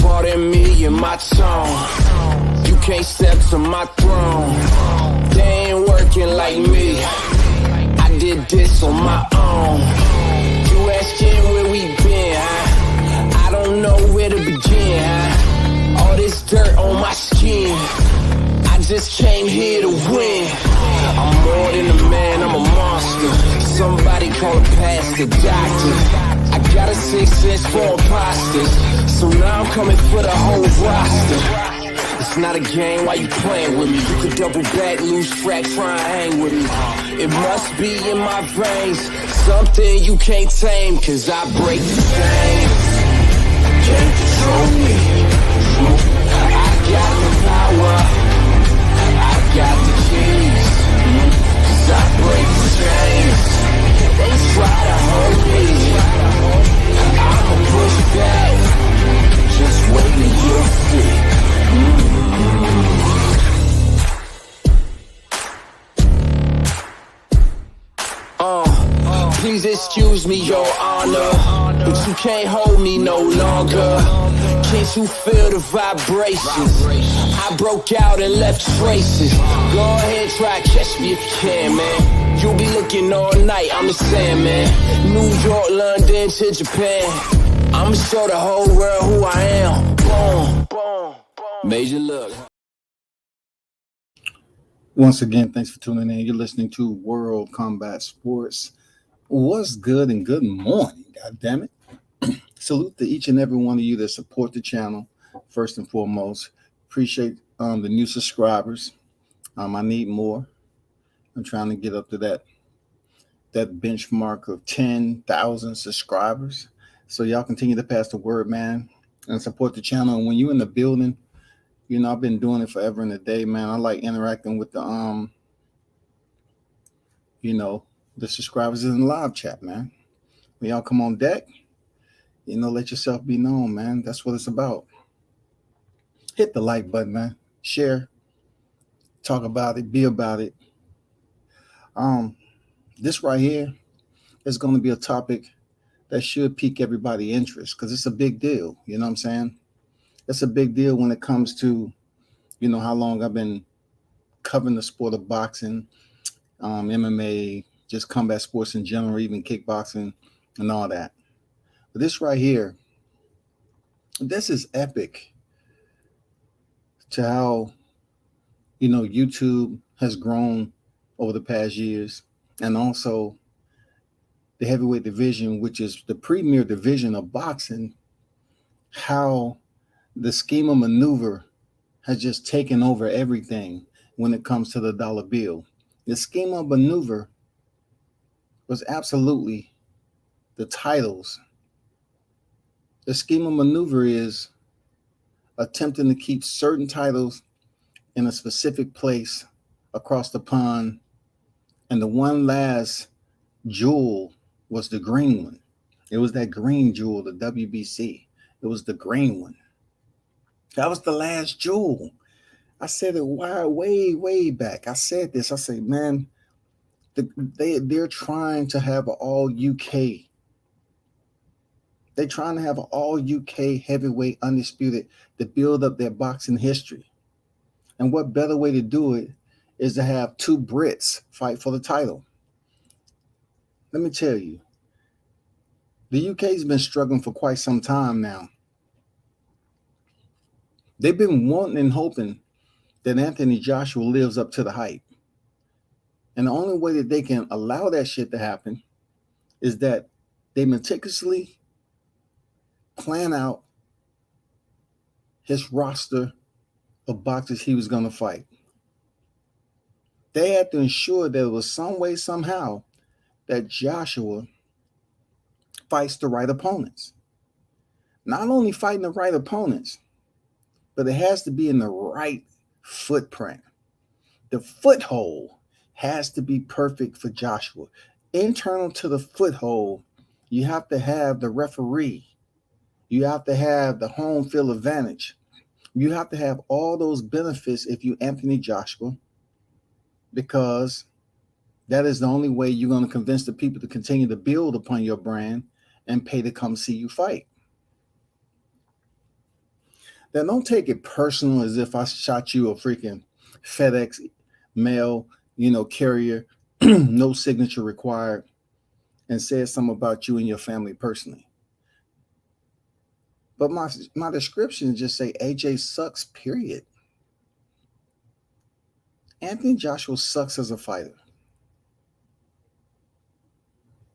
Pardon me and my tone. You can't step to my throne. They ain't working like me. I did this on my own. You asking where we been, huh? I don't know where to begin, huh? All this dirt on my skin. I just came here to win. I'm more than a man, I'm a monster. Somebody call a pastor, doctor. I got a 6 sense for imposters. So now I'm coming for the whole roster. It's not a game, why you playing with me? You could double back, lose track, try and hang with me. It must be in my veins, something you can't tame, cause I break the chains. Can't control me. I got the power, I got the keys, cause I break the chains. They try to hold me, I'ma push back, just wait and you'll see. Please excuse me, your honor, but you can't hold me no longer. Can't you feel the vibrations? I broke out and left traces. Go ahead, try to catch me if you can, man. You'll be looking all night, I'm the Sandman. New York, London to Japan. I'ma show the whole world who I am. Boom, boom, boom. Major look. Once again, thanks for tuning in. You're listening to World Combat Sports. What's good and good morning, God damn it. Salute to each and every one of you that support the channel, first and foremost. Appreciate the new subscribers. I need more. I'm trying to get up to that benchmark of 10,000 subscribers. So y'all continue to pass the word, man, and support the channel. And when you're in the building, you know, I've been doing it forever and a day, man. I like interacting with the the subscribers in the live chat, man. When y'all come on deck, you know, let yourself be known, man. That's what it's about. Hit the like button, man. Share, talk about it, be about it. This right here is going to be a topic that should pique everybody's interest because it's a big deal. You know what I'm saying? It's a big deal when it comes to, you know, how long I've been covering the sport of boxing, MMA, just combat sports in general, even kickboxing and all that. But this right here, this is epic to how, you know, YouTube has grown over the past years, and also the heavyweight division, which is the premier division of boxing, how the scheme of maneuver has just taken over everything when it comes to the dollar bill. The scheme of maneuver was absolutely the titles. The scheme of maneuver is attempting to keep certain titles in a specific place across the pond. And the one last jewel was the green one. It was that green jewel, the WBC. It was the green one. That was the last jewel. I said it way back. I said this. I said, man, they're trying to have an all UK. They're trying to have an all UK heavyweight undisputed to build up their boxing history. And what better way to do it is to have two Brits fight for the title. Let me tell you, the UK's been struggling for quite some time now. They've been wanting and hoping that Anthony Joshua lives up to the hype. And the only way that they can allow that shit to happen is that they meticulously plan out his roster of boxers he was going to fight. They had to ensure there was some way, somehow, that Joshua fights the right opponents. Not only fighting the right opponents, but it has to be in the right footprint. The foothold has to be perfect for Joshua. Internal to the foothold, you have to have the referee. You have to have the home field advantage. You have to have all those benefits if you Anthony Joshua, because that is the only way you're going to convince the people to continue to build upon your brand and pay to come see you fight. Now, don't take it personal as if I shot you a freaking FedEx mail, carrier, no signature required, and said something about you and your family personally. But my description just say AJ sucks, period. Anthony Joshua sucks as a fighter.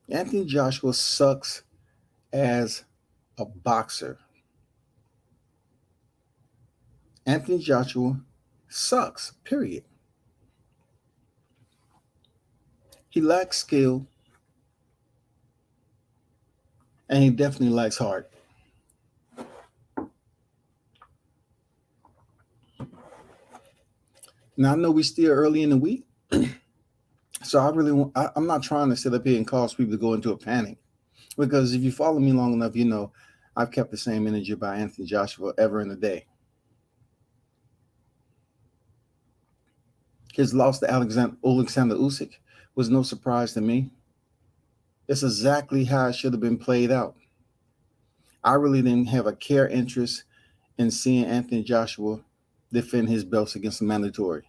Anthony Joshua sucks as a boxer. Anthony Joshua sucks, period. He lacks skill, and he definitely lacks heart. Now, I know we're still early in the week, so I'm not trying to sit up here and cause people to go into a panic, because if you follow me long enough, I've kept the same energy about Anthony Joshua ever in a day. His loss to Alexander Usyk was no surprise to me. It's exactly how it should have been played out. I really didn't have a care interest in seeing Anthony Joshua defend his belts against the mandatory.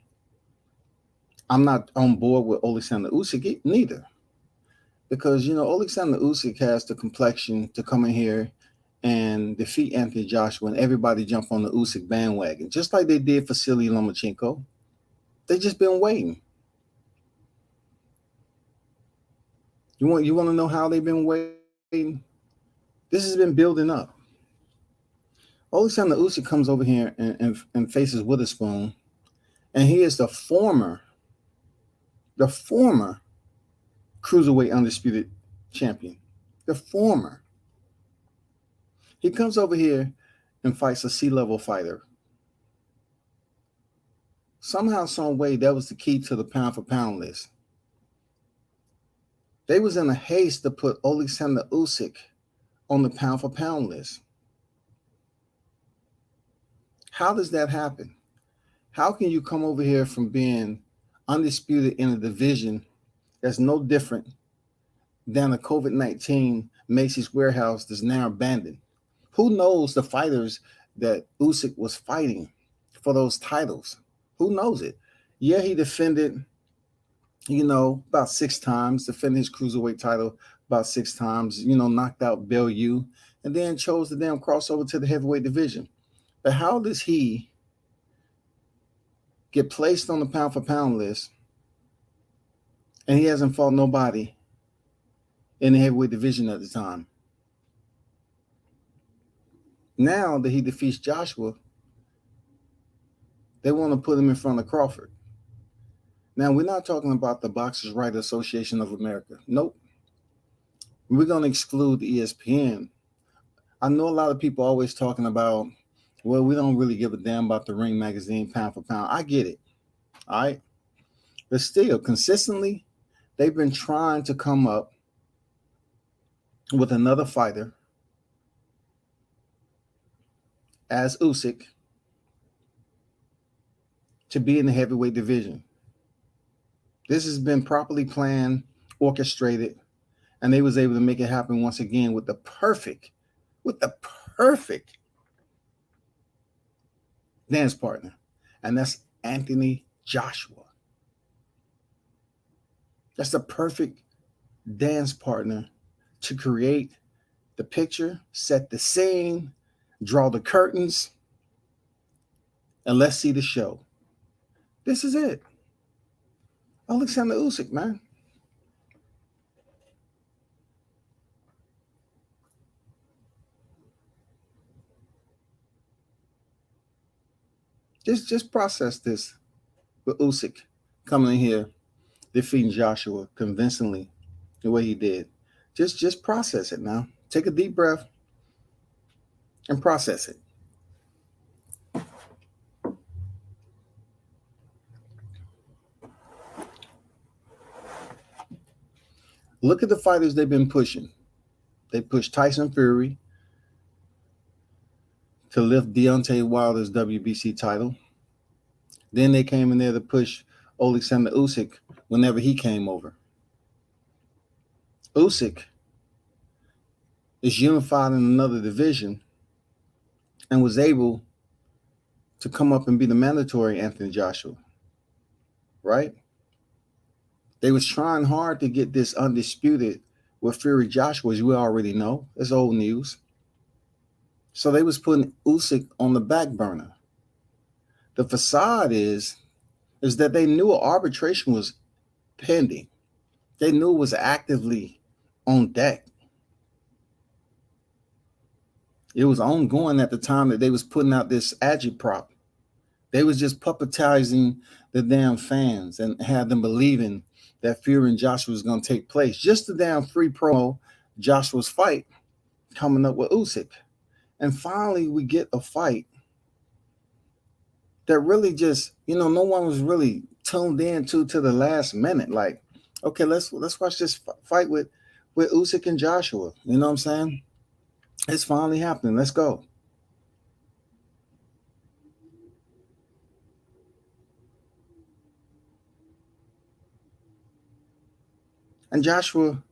I'm not on board with Alexander Usyk neither, because Alexander Usyk has the complexion to come in here and defeat Anthony Joshua, and everybody jump on the Usyk bandwagon, just like they did for Vasiliy Lomachenko. They just been waiting. You want to know how they've been waiting? This has been building up. Alexander Usyk comes over here and faces Witherspoon, and he is the former cruiserweight undisputed champion. The former. He comes over here and fights a C-level fighter. Somehow, some way, that was the key to the pound-for-pound list. They was in a haste to put Alexander Usyk on the pound-for-pound list. How does that happen? How can you come over here from being undisputed in a division that's no different than a COVID-19 Macy's warehouse that's now abandoned? Who knows the fighters that Usyk was fighting for those titles? Who knows it? Yeah, he defended, about 6 times, defended his cruiserweight title about 6 times, knocked out Bellew, and then chose to damn crossover to the heavyweight division. But how does he get placed on the pound-for-pound list and he hasn't fought nobody in the heavyweight division at the time? Now that he defeats Joshua, they want to put him in front of Crawford. Now, we're not talking about the Boxers' Right Association of America. Nope. We're going to exclude the ESPN. I know a lot of people always talking about, well, we don't really give a damn about the Ring Magazine pound for pound. I get it. All right. But still, consistently, they've been trying to come up with another fighter as Usyk to be in the heavyweight division. This has been properly planned, orchestrated, and they was able to make it happen once again with the perfect dance partner, and that's Anthony Joshua. That's the perfect dance partner to create the picture, set the scene, draw the curtains, and let's see the show. This is it. Alexander Usyk, man. Just process this with Usyk coming in here, defeating Joshua convincingly the way he did. Just process it now. Take a deep breath and process it. Look at the fighters they've been pushing. They pushed Tyson Fury to lift Deontay Wilder's WBC title. Then they came in there to push Alexander Usyk whenever he came over. Usyk is unified in another division and was able to come up and be the mandatory Anthony Joshua, right? They was trying hard to get this undisputed with Fury Joshua, as we already know. It's old news. So they was putting Usyk on the back burner. The facade is that they knew arbitration was pending. They knew it was actively on deck. It was ongoing at the time that they was putting out this agitprop. They was just puppetizing the damn fans and had them believing that Fury and Joshua was going to take place. Just the damn free promo, Joshua's fight coming up with Usyk. And finally, we get a fight that really just, no one was really tuned in to the last minute. Like, okay, let's watch this fight with Usyk and Joshua. You know what I'm saying? It's finally happening. Let's go. And Joshua,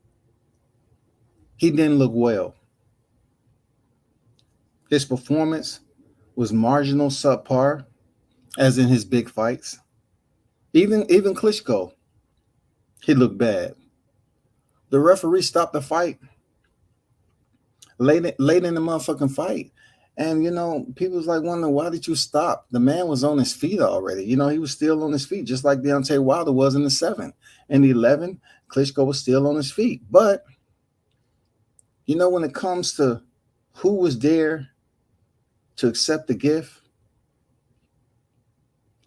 he didn't look well. His performance was marginal, subpar, as in his big fights. Even Klitschko, he looked bad. The referee stopped the fight late in the motherfucking fight. And, people was like wondering, why did you stop? The man was on his feet already. He was still on his feet, just like Deontay Wilder was in the 7. In the 11, Klitschko was still on his feet. But, when it comes to who was there to accept the gift,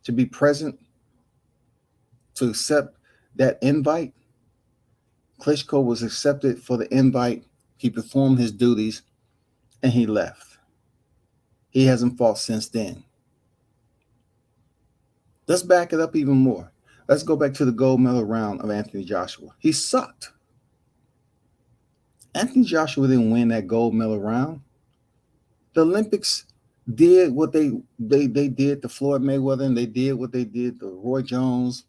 to be present, to accept that invite, Klitschko was accepted for the invite. He performed his duties, and he left. He hasn't fought since then. Let's back it up even more. Let's go back to the gold medal round of Anthony Joshua. He sucked. Anthony Joshua didn't win that gold medal round. The Olympics did what they did to Floyd Mayweather, and they did what they did to Roy Jones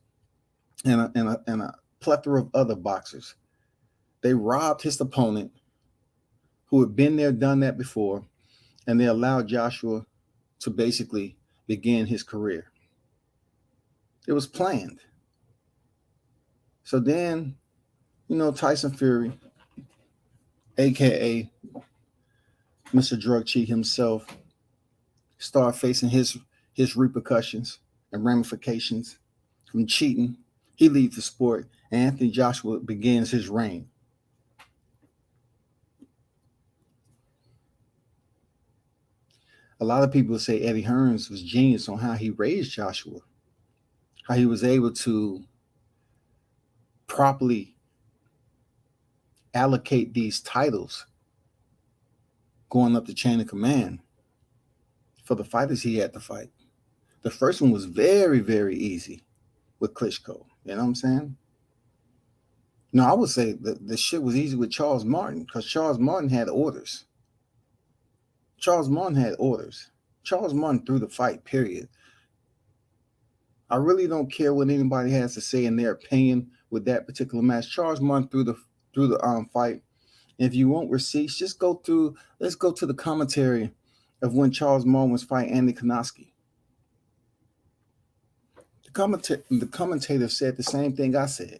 and a plethora of other boxers. They robbed his opponent, who had been there, done that before, and they allowed Joshua to basically begin his career. It was planned. So then, Tyson Fury, a.k.a. Mr. Drug Cheat himself, started facing his repercussions and ramifications from cheating. He leaves the sport, and Anthony Joshua begins his reign. A lot of people say Eddie Hearns was genius on how he raised Joshua, how he was able to properly allocate these titles going up the chain of command for the fighters he had to fight. The first one was very, very easy with Klitschko. You know what I'm saying? No, I would say that the shit was easy with Charles Martin, because Charles Martin had orders. Charles Martin threw the fight, period. I really don't care what anybody has to say in their opinion with that particular match. Charles Martin threw the fight. If you want receipts, let's go to the commentary of when Charles Martin was fighting Andy Konoski. The commentator said the same thing I said.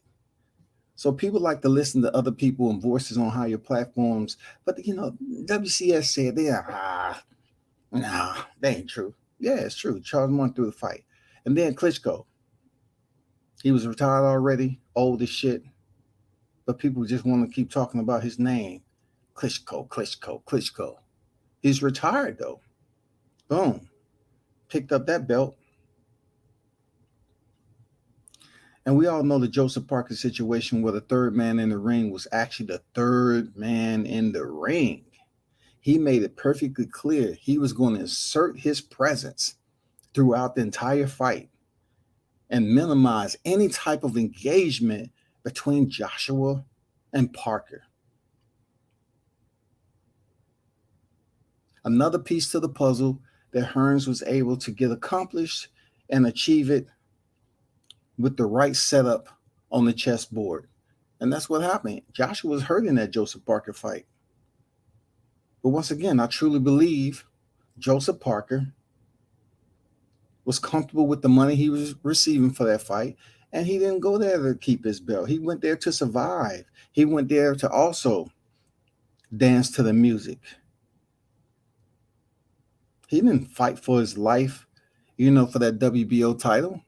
So people like to listen to other people and voices on higher platforms, but WCS said that ain't true. Yeah, it's true. Charles Martin threw the fight. And then Klitschko, he was retired already, old as shit, but people just want to keep talking about his name. Klitschko. He's retired though. Boom. Picked up that belt. And we all know the Joseph Parker situation where the third man in the ring was actually the third man in the ring. He made it perfectly clear he was going to insert his presence throughout the entire fight and minimize any type of engagement between Joshua and Parker. Another piece to the puzzle that Hearns was able to get accomplished and achieve it with the right setup on the chessboard. And that's what happened. Joshua was hurt in that Joseph Parker fight. But once again, I truly believe Joseph Parker was comfortable with the money he was receiving for that fight. And he didn't go there to keep his belt. He went there to survive. He went there to also dance to the music. He didn't fight for his life, for that WBO title.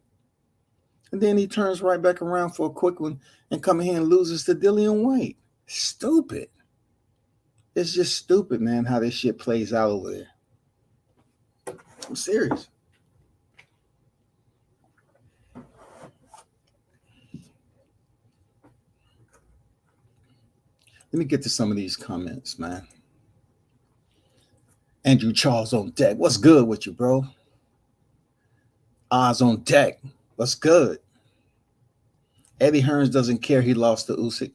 And then he turns right back around for a quick one and come here and loses to Dillian White. Stupid. It's just stupid, man, how this shit plays out over there. I'm serious. Let me get to some of these comments, man. Andrew Charles on deck. What's good with you, bro? Oz on deck. What's good? Eddie Hearns doesn't care he lost to Usyk.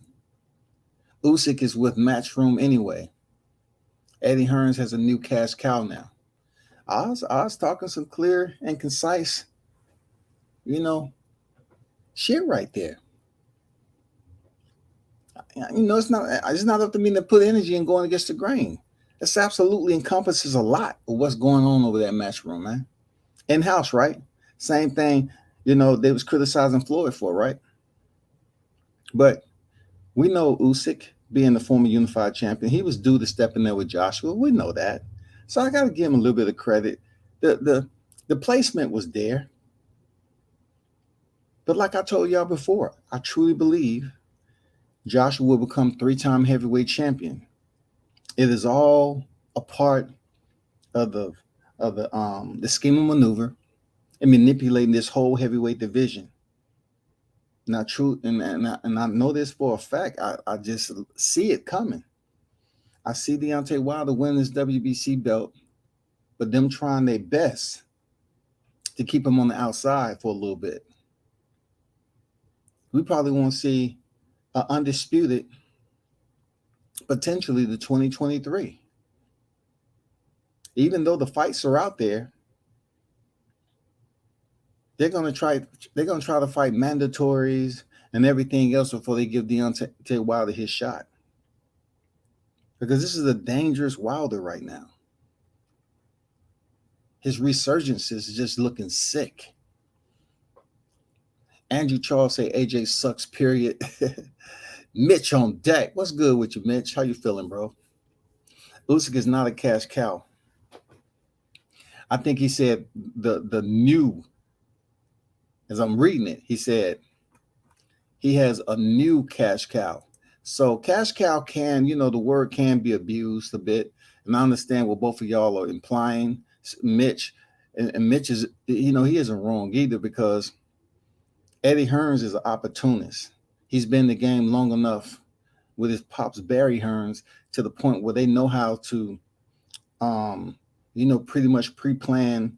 Usyk is with Matchroom anyway. Eddie Hearns has a new cash cow now. Oz talking some clear and concise, shit right there. It's not up to me to put energy in going against the grain. This absolutely encompasses a lot of what's going on over that Matchroom, man. In-house, right? Same thing, they was criticizing Floyd for, right? But we know Usyk, being the former unified champion, he was due to step in there with Joshua. We know that. So I got to give him a little bit of credit. The placement was there. But like I told y'all before, I truly believe Joshua will become 3-time heavyweight champion. It is all a part of the scheme of maneuver and manipulating this whole heavyweight division. Not true, and I know this for a fact. I just see it coming. I see Deontay Wilder win this WBC belt, but them trying their best to keep him on the outside for a little bit. We probably won't see an undisputed, potentially the 2023. Even though the fights are out there, they're gonna try to fight mandatories and everything else before they give Deontay Wilder his shot. Because this is a dangerous Wilder right now. His resurgence is just looking sick. Andrew Charles say AJ sucks, period. Mitch on deck. What's good with you, Mitch? How you feeling, bro? Usyk is not a cash cow. I think he said the new, as I'm reading it, he said he has a new cash cow. So cash cow can, the word can be abused a bit. And I understand what both of y'all are implying. Mitch, and Mitch is, he isn't wrong either, because Eddie Hearns is an opportunist. He's been in the game long enough with his pops Barry Hearns to the point where they know how to, pretty much pre-plan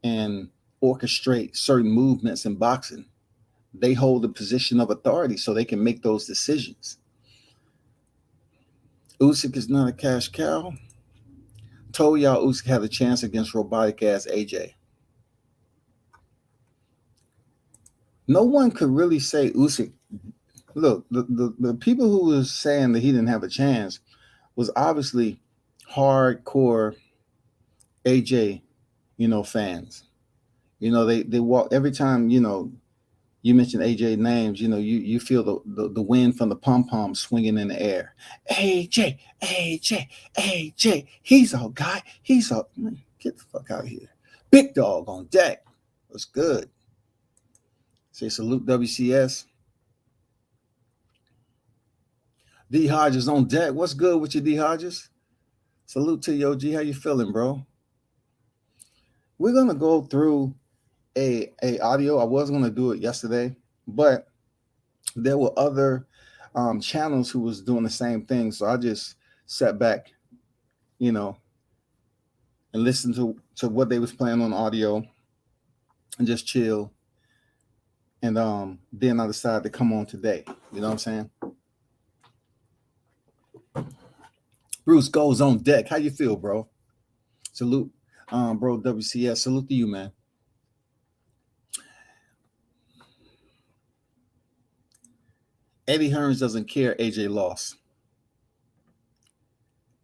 and orchestrate certain movements in boxing. They hold a position of authority so they can make those decisions. Usyk is not a cash cow. Told y'all Usyk had a chance against robotic ass AJ. No one could really say Usyk. Look, the people who was saying that he didn't have a chance was obviously hardcore AJ, fans. They walk every time, you mention AJ names, you feel the wind from the pom-pom swinging in the air. AJ, he's our guy. Get the fuck out of here. Big dog on deck. What's good? Say salute WCS. D Hodges on deck. What's good with you, D Hodges? Salute to you, OG. How you feeling, bro? We're gonna go through a audio. I was gonna do it yesterday, but there were other channels who was doing the same thing. So I just sat back, and listened to what they was playing on audio and just chill. And then I decided to come on today. You know what I'm saying? Bruce goes on deck. How you feel, bro? Salute, bro. WCS. Salute to you, man. Eddie Hearns doesn't care AJ lost.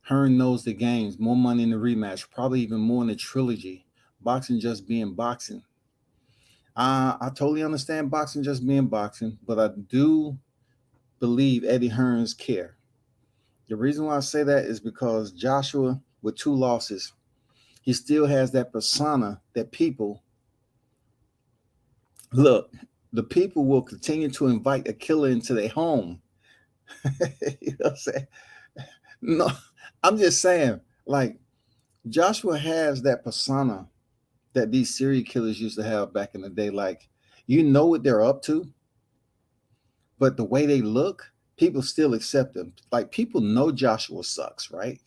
Hearn knows the games, more money in the rematch, probably even more in the trilogy. Boxing just being boxing. I totally understand boxing just being boxing, but I do believe Eddie Hearns care. The reason why I say that is because Joshua, with 2 losses, he still has that persona that people look. The people will continue to invite a killer into their home. You know what I'm saying? No, I'm just saying, like, Joshua has that persona that these serial killers used to have back in the day. Like, you know what they're up to, but the way they look, people still accept them. Like, people know Joshua sucks, right?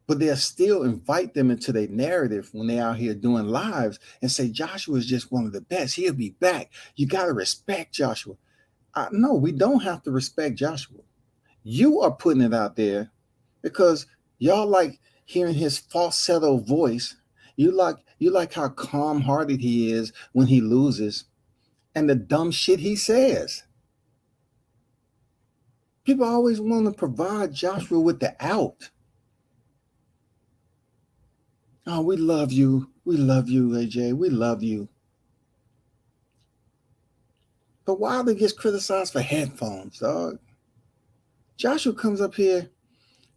But they'll still invite them into their narrative when they're out here doing lives and say Joshua is just one of the best. He'll be back. You got to respect Joshua. No, we don't have to respect Joshua. You are putting it out there because y'all like hearing his falsetto voice. You like how calm-hearted he is when he loses and the dumb shit he says. People always want to provide Joshua with the out. Oh, we love you. We love you, AJ. We love you. But Wilder gets criticized for headphones, dog. Joshua comes up here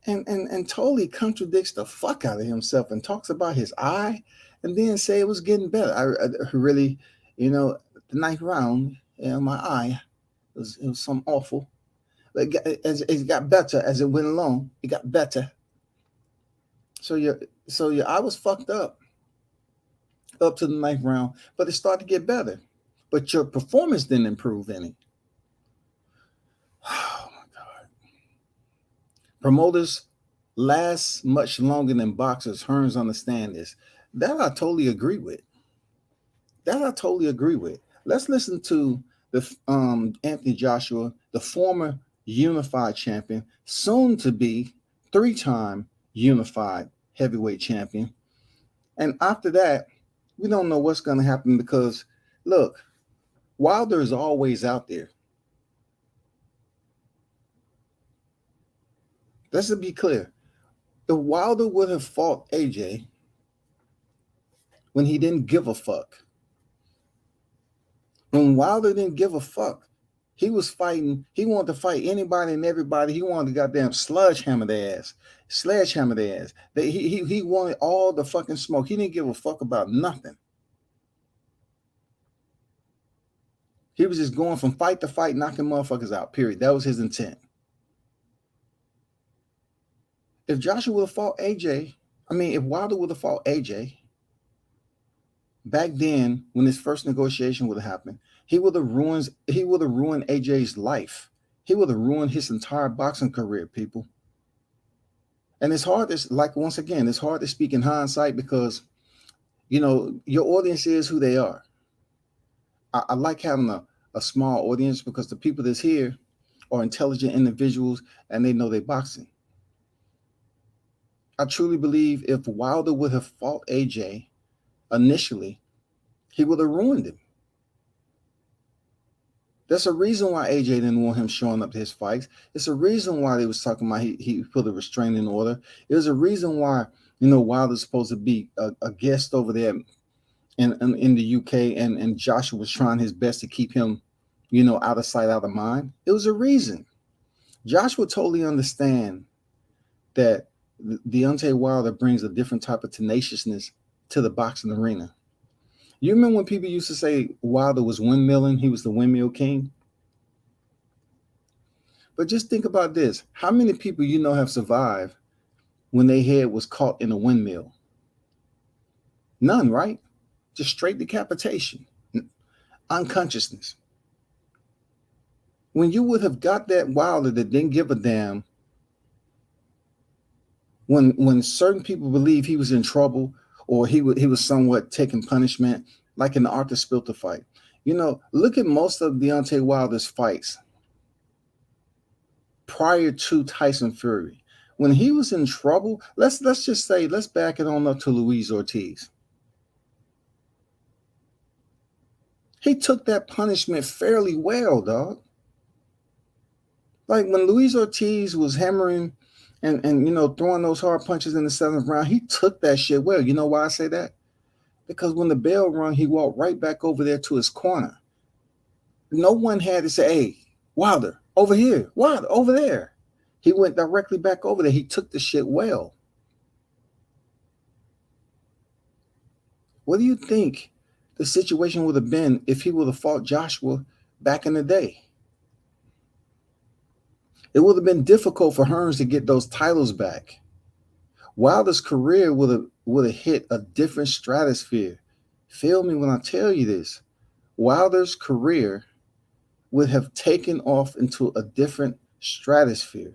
and totally contradicts the fuck out of himself and talks about his eye and then say it was getting better. I really, the 9th round, my eye, it was some awful. But it got better as it went along. It got better. So your eye was fucked up to the 9th round, but it started to get better. But your performance didn't improve any. Oh my God. Promoters last much longer than boxers. Hearns understand this. That I totally agree with. Let's listen to the Anthony Joshua, the former unified champion, soon to be 3-time unified heavyweight champion. And after that, we don't know what's going to happen because, look, Wilder is always out there. Let's be clear. If Wilder would have fought AJ when he didn't give a fuck, when Wilder didn't give a fuck, he was fighting. He wanted to fight anybody and everybody. He wanted to goddamn sledgehammer their ass. He wanted all the fucking smoke. He didn't give a fuck about nothing. He was just going from fight to fight, knocking motherfuckers out, period. That was his intent. If Joshua would have fought AJ, if Wilder would have fought AJ, back then, when his first negotiation would have happened, he would have ruined AJ's life. He would have ruined his entire boxing career, people. And it's hard to speak in hindsight because, your audience is who they are. I like having a small audience because the people that's here are intelligent individuals and they know they're boxing. I truly believe if Wilder would have fought AJ initially, he would have ruined him. There's a reason why AJ didn't want him showing up to his fights. It's a reason why they was talking about he put a restraining order. There's a reason why, Wilder's supposed to be a guest over there in the UK and Joshua was trying his best to keep him, out of sight, out of mind. It was a reason. Joshua totally understand that Deontay Wilder brings a different type of tenaciousness to the boxing arena. You remember when people used to say Wilder was windmilling, he was the windmill king? But just think about this. How many people have survived when their head was caught in a windmill? None, right? Just straight decapitation, unconsciousness. When you would have got that Wilder that didn't give a damn, when certain people believe he was in trouble or he was somewhat taking punishment, like in the Arthur Spilter fight. Look at most of Deontay Wilder's fights prior to Tyson Fury. When he was in trouble, let's just say, let's back it on up to Luis Ortiz. He took that punishment fairly well, dog. Like when Luis Ortiz was hammering And throwing those hard punches in the seventh round, he took that shit well. You know why I say that? Because when the bell rung, he walked right back over there to his corner. No one had to say, "Hey, Wilder, over here, Wilder, over there." He went directly back over there. He took the shit well. What do you think the situation would have been if he would have fought Joshua back in the day? It would have been difficult for Hearns to get those titles back. Wilder's career would have hit a different stratosphere. Feel me when I tell you this. Wilder's career would have taken off into a different stratosphere.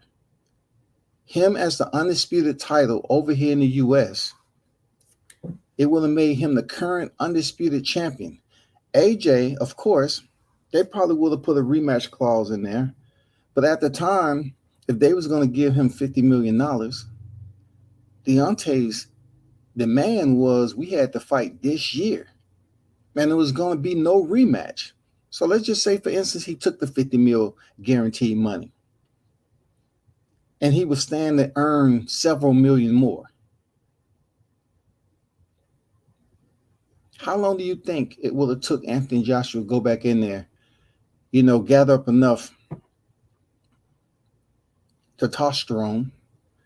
Him as the undisputed title over here in the US, it would have made him the current undisputed champion. AJ, of course, they probably would have put a rematch clause in there. But at the time, if they was going to give him $50 million, Deontay's demand was we had to fight this year. And there was going to be no rematch. So let's just say, for instance, he took the 50 mil guaranteed money. And he would stand to earn several million more. How long do you think it would have took Anthony Joshua to go back in there, gather up enough testosterone,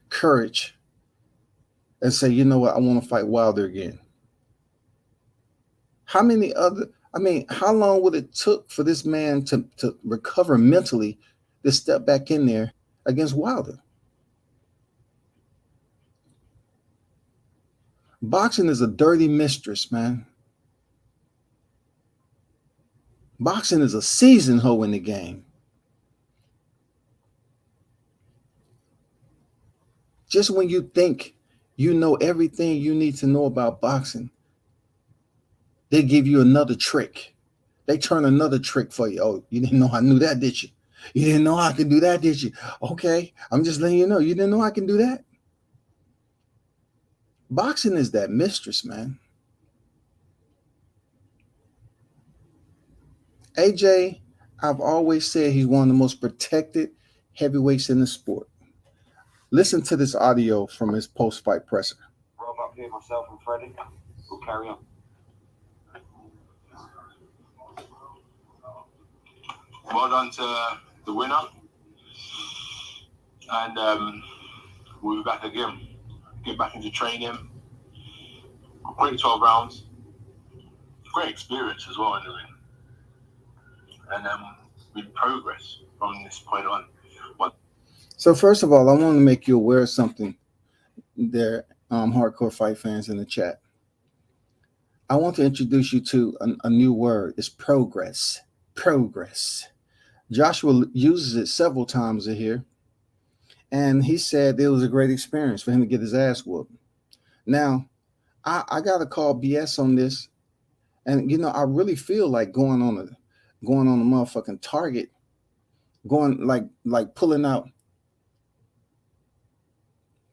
courage, and say, you know what, I want to fight Wilder again? How long would it took for this man to recover mentally to step back in there against Wilder? Boxing is a dirty mistress, man. Boxing is a seasoned hoe in the game. Just when you think you know everything you need to know about boxing, they give you another trick. They turn another trick for you. Oh, you didn't know I knew that, did you? You didn't know I could do that, did you? Okay, I'm just letting you know. You didn't know I can do that? Boxing is that mistress, man. AJ, I've always said he's one of the most protected heavyweights in the sport. Listen to this audio from his post-fight presser. Rob up here, myself and Freddie. We'll carry on. Well done to the winner. And we'll be back again. Get back into training. Great 12 rounds. Great experience as well in the ring. And we progress from this point on. So first of all, I want to make you aware of something there, hardcore fight fans in the chat. I want to introduce you to a new word. It's progress. Progress. Joshua uses it several times in here. And he said it was a great experience for him to get his ass whooped. Now, I got to call BS on this. And, I really feel like going on a motherfucking Target, going like pulling out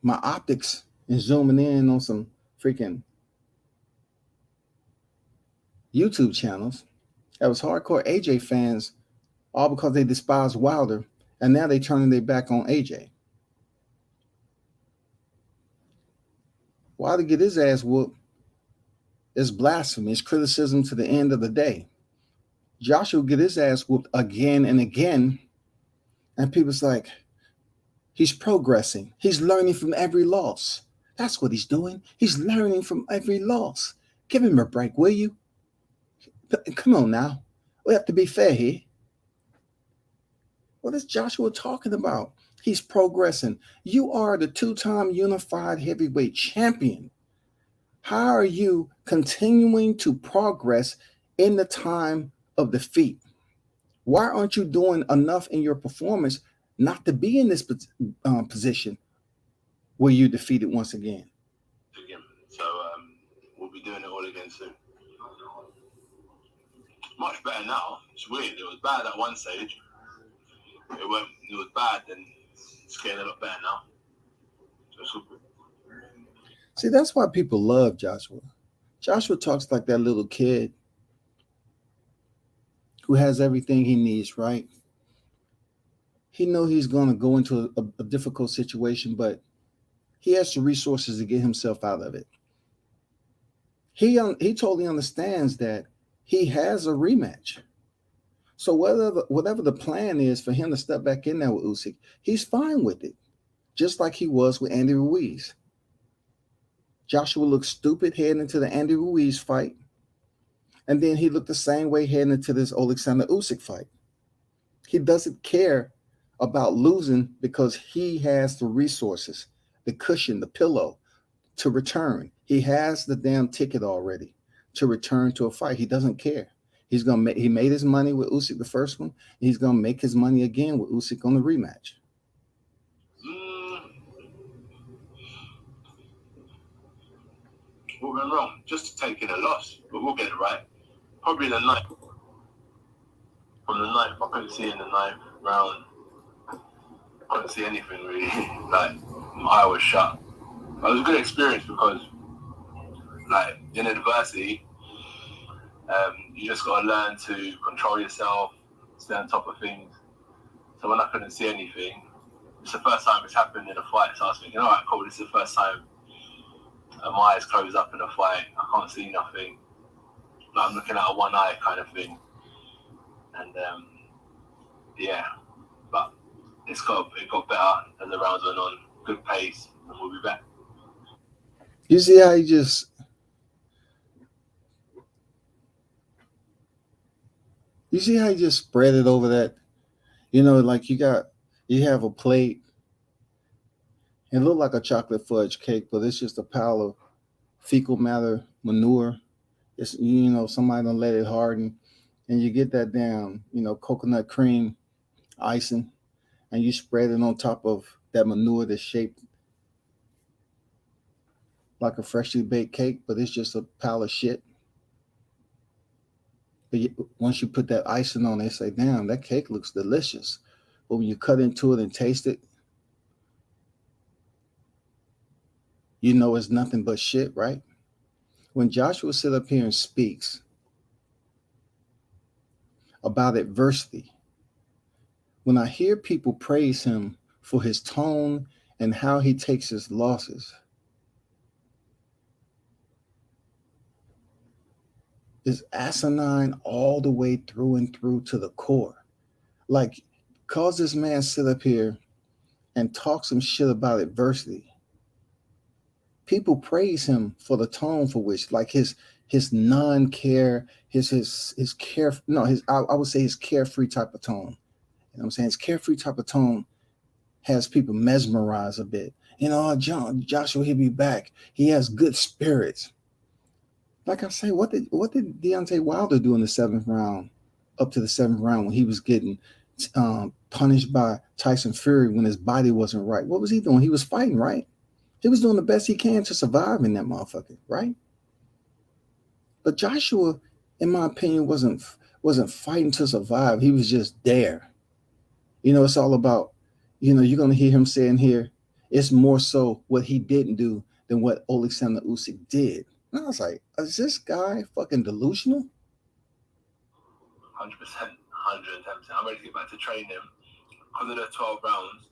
my optics and zooming in on some freaking YouTube channels. That was hardcore AJ fans, all because they despise Wilder, and now they turning their back on AJ. Wilder get his ass whooped is blasphemy. It's criticism to the end of the day. Joshua get his ass whooped again and again, and people's like, he's progressing. He's learning from every loss. That's what he's doing. He's learning from every loss. Give him a break, will you? Come on now. We have to be fair here. What is Joshua talking about? He's progressing. You are the two-time unified heavyweight champion. How are you continuing to progress in the time of defeat? Why aren't you doing enough in your performance not to be in this position where you defeated once again? So we'll be doing it all again soon. Much better now. It's weird. It was bad at one stage. It was bad, then it's getting a lot better now. So it's all good. See, that's why people love Joshua. Joshua talks like that little kid who has everything he needs, right? he know he's going to go into a difficult situation, but he has the resources to get himself out of it. He totally understands that he has a rematch. So whatever the plan is for him to step back in there with Usyk, he's fine with it, just like he was with Andy Ruiz. Joshua looked stupid heading into the Andy Ruiz fight, and then he looked the same way heading into this Alexander Usyk fight. He doesn't care about losing because he has the resources, the cushion, the pillow to return. He has the damn ticket already to return to a fight. He doesn't care. He made his money with Usyk the first one. He's gonna make his money again with Usyk on the rematch. What went wrong? Just taking a loss, but we'll get it right. Probably the ninth. From the ninth, I couldn't see in the ninth round. I couldn't see anything really. Like, my eye was shut. But it was a good experience because, like, in adversity, you just got to learn to control yourself, stay on top of things. So when I couldn't see anything, it's the first time it's happened in a fight. So I was thinking, all right, cool, this is the first time my eyes closed up in a fight. I can't see nothing. Like, I'm looking at one eye kind of thing. And yeah, but it got better as the rounds went on. Good pace, and we'll be back. You see how he just spread it over that, like you have a plate. It looked like a chocolate fudge cake, but it's just a pile of fecal matter manure. It's, somebody done let it harden, and you get that damn, coconut cream icing, and you spread it on top of that manure that's shaped like a freshly baked cake, but it's just a pile of shit. But once you put that icing on it, say, damn, that cake looks delicious. But when you cut into it and taste it, it's nothing but shit, right? When Joshua sit up here and speaks about adversity, when I hear people praise him for his tone and how he takes his losses, is asinine all the way through and through to the core. Like, cause this man sit up here and talk some shit about adversity. People praise him for the tone for which, like his non-care, his care, no, I would say his carefree type of tone. You know what I'm saying? His carefree type of tone has people mesmerized a bit. Joshua, he'll be back. He has good spirits. Like I say, what did Deontay Wilder do in the seventh round, up to the seventh round, when he was getting punished by Tyson Fury when his body wasn't right? What was he doing? He was fighting, right? He was doing the best he can to survive in that motherfucker, right? But Joshua, in my opinion, wasn't fighting to survive. He was just there. It's all about, you're going to hear him saying here, it's more so what he didn't do than what Alexander Usyk did. And I was like, is this guy fucking delusional? 100%, 110%. I'm ready to get back to training. Because of the 12 rounds,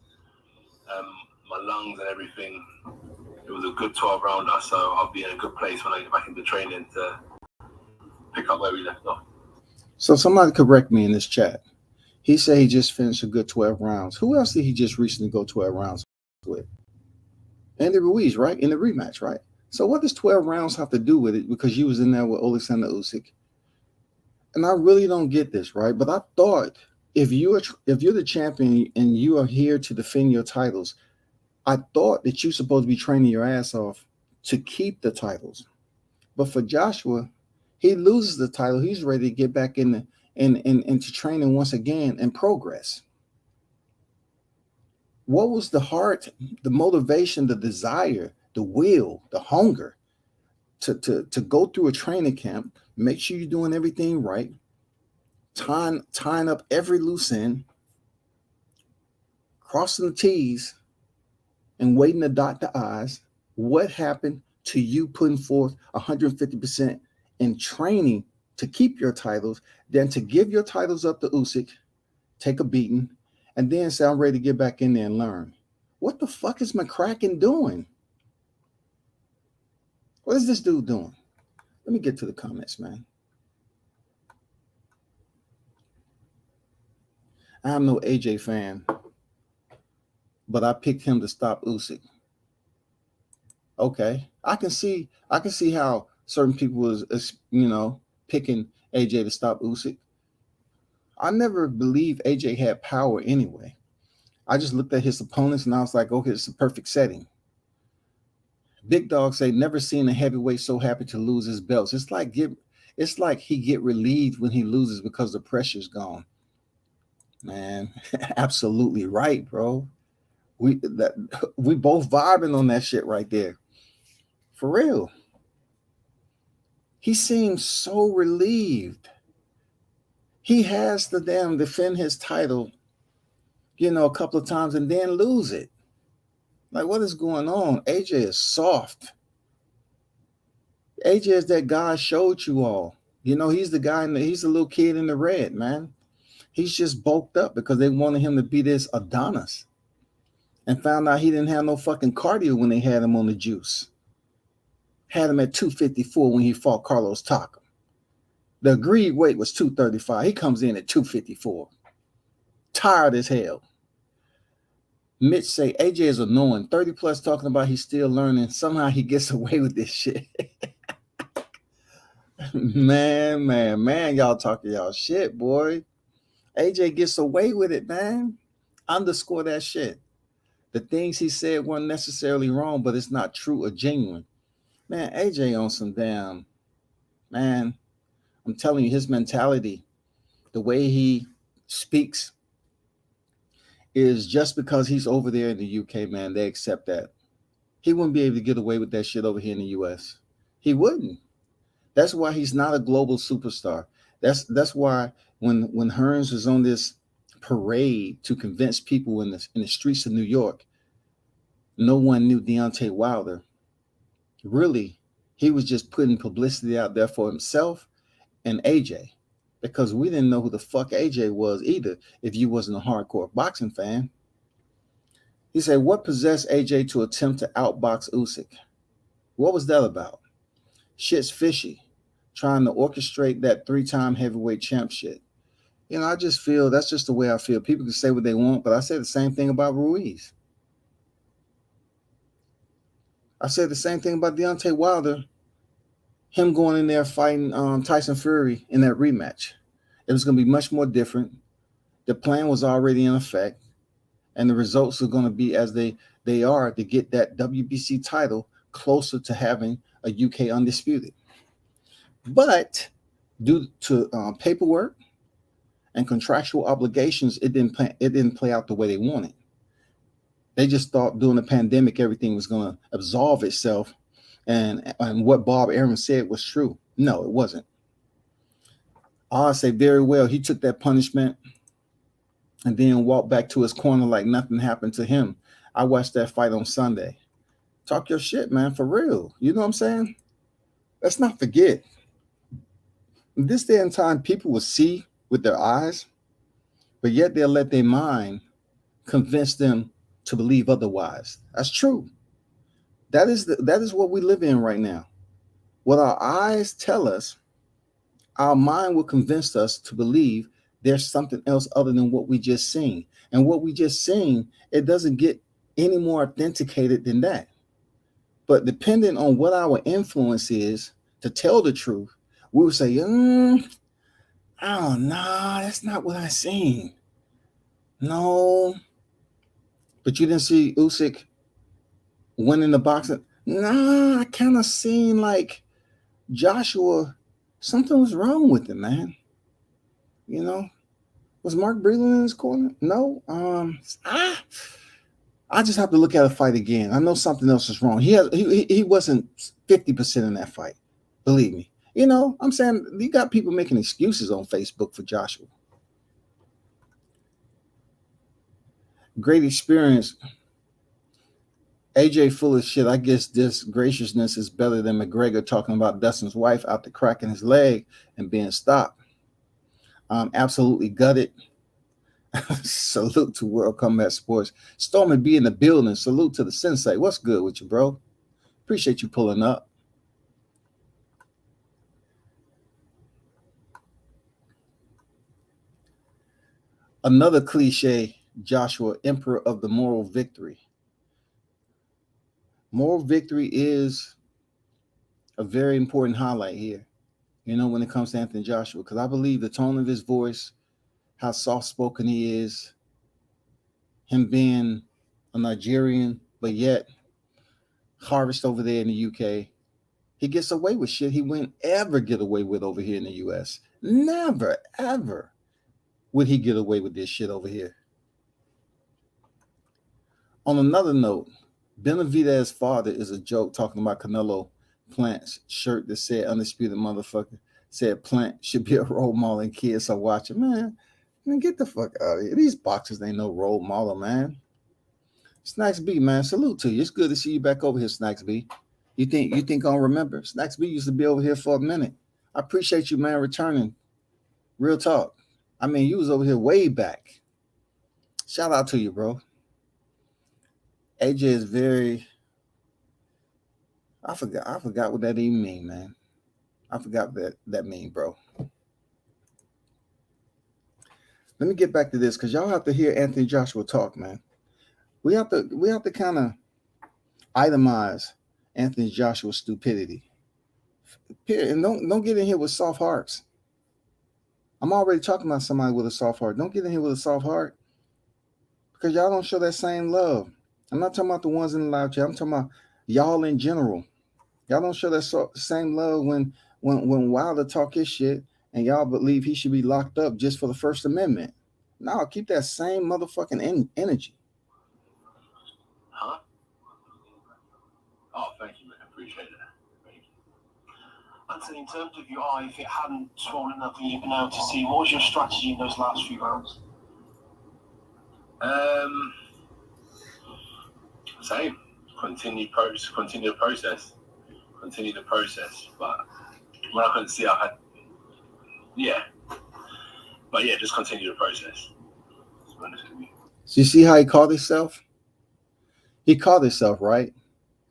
my lungs and everything, it was a good 12 rounder, so I'll be in a good place when I get back into training to pick up where we left off. So somebody correct me in this chat. He said he just finished a good 12 rounds. Who else did he just recently go 12 rounds with? Andy Ruiz, right? In the rematch, right? So what does 12 rounds have to do with it? Because you was in there with Alexander Usyk. And I really don't get this, right? But I thought if you're the champion and you are here to defend your titles, I thought that you're supposed to be training your ass off to keep the titles. But for Joshua, he loses the title. He's ready to get back into training once again and progress. What was the heart, the motivation, the desire, the will, the hunger to go through a training camp, make sure you're doing everything right, tying up every loose end, crossing the T's, and waiting to dot the I's? What happened to you putting forth 150% in training to keep your titles, than to give your titles up to Usyk, take a beating, and then say, I'm ready to get back in there and learn. What the fuck is McCracken doing? What is this dude doing? Let me get to the comments, man. I'm no AJ fan, but I picked him to stop Usyk. Okay, I can see how certain people is picking AJ to stop Usyk. I never believed AJ had power anyway. I just looked at his opponents and I was like, okay, it's a perfect setting. Big Dog say never seen a heavyweight so happy to lose his belts. It's like he get relieved when he loses because the pressure's gone. Man, absolutely right, bro. We both vibing on that shit right there. For real. He seems so relieved. He has to damn defend his title, a couple of times and then lose it. Like, what is going on? AJ is soft. AJ is that guy I showed you all. He's the guy he's the little kid in the red, man. He's just bulked up because they wanted him to be this Adonis. And found out he didn't have no fucking cardio when they had him on the juice. Had him at 254 when he fought Carlos Takam. The agreed weight was 235. He comes in at 254. Tired as hell. Mitch say AJ is annoying. 30 plus talking about he's still learning. Somehow he gets away with this shit. man, y'all talking y'all shit, boy. AJ gets away with it, man. Underscore that shit. The things he said weren't necessarily wrong, but it's not true or genuine. Man, AJ on some damn, man, I'm telling you, his mentality, the way he speaks is just because he's over there in the UK, man, they accept that. He wouldn't be able to get away with that shit over here in the US. He wouldn't. That's why he's not a global superstar. That's why when Hearns was on this parade to convince people in the streets of New York, no one knew Deontay Wilder. Really, he was just putting publicity out there for himself and AJ, because we didn't know who the fuck AJ was either if you wasn't a hardcore boxing fan. He said, what possessed AJ to attempt to outbox Usyk? What was that about? Shit's fishy. Trying to orchestrate that 3-time heavyweight champ shit. I just feel that's just the way I feel. People can say what they want, but I say the same thing about Ruiz. I said the same thing about Deontay Wilder. Him going in there fighting Tyson Fury in that rematch. It was going to be much more different. The plan was already in effect, and the results are going to be as they are to get that WBC title closer to having a UK undisputed. But due to paperwork and contractual obligations, it didn't play out the way they wanted. They just thought during the pandemic everything was going to absolve itself, and what Bob Arum said was true. No, it wasn't. I say very well, he took that punishment and then walked back to his corner like nothing happened to him. I watched that fight on Sunday. Talk your shit, man, for real. You know what I'm saying? Let's not forget. In this day and time, people will see with their eyes, but yet they'll let their mind convince them to believe otherwise. That's true. That is what we live in right now. What our eyes tell us, our mind will convince us to believe there's something else other than what we just seen. And what we just seen, it doesn't get any more authenticated than that. But depending on what our influence is to tell the truth, we will say, oh, no, that's not what I seen. No. But you didn't see Usyk winning the boxing? Nah, I kind of seen like Joshua, something was wrong with him, man. Was Mark Breland in his corner? No. I just have to look at a fight again. I know something else is wrong. He wasn't 50% in that fight. Believe me. I'm saying you got people making excuses on Facebook for Joshua. Great experience. AJ full of shit. I guess this graciousness is better than McGregor talking about Dustin's wife after cracking his leg and being stopped. I'm absolutely gutted. Salute to World Combat Sports. Stormy B in the building. Salute to the sensei. What's good with you, bro? Appreciate you pulling up. Another cliche, Joshua, Emperor of the Moral Victory. Moral victory is a very important highlight here, when it comes to Anthony Joshua, because I believe the tone of his voice, how soft-spoken he is, him being a Nigerian, but yet harvest over there in the UK, he gets away with shit he wouldn't ever get away with over here in the US. Never, ever would he get away with this shit over here. On another note, Benavidez's father is a joke talking about Canelo Plant's shirt that said Undisputed Motherfucker, said Plant should be a role model and kids are watching. Man, get the fuck out of here. These boxers ain't no role model, man. Snacks B, man, salute to you. It's good to see you back over here, Snacks B. You think I'll remember? Snacks B used to be over here for a minute. I appreciate you, man, returning. Real talk. I mean, you was over here way back. Shout out to you, bro. AJ is very. I forgot what that even mean, man. I forgot that mean, bro. Let me get back to this because y'all have to hear Anthony Joshua talk, man. We have to kind of itemize Anthony Joshua's stupidity. And don't get in here with soft hearts. I'm already talking about somebody with a soft heart. Don't get in here with a soft heart because y'all don't show that same love. I'm not talking about the ones in the live chat. I'm talking about y'all in general. Y'all don't show that same love when Wilder talk his shit and y'all believe he should be locked up just for the First Amendment. No, keep that same motherfucking energy. Huh? Oh, thank you, man. I appreciate it. Thank you. Anthony, in terms of your eye, if it hadn't swollen enough and you've been able to see, what was your strategy in those last few rounds? Same. Continue the process. But when I couldn't see, I had, But yeah, just continue the process. So you see how he called himself? He called himself, right?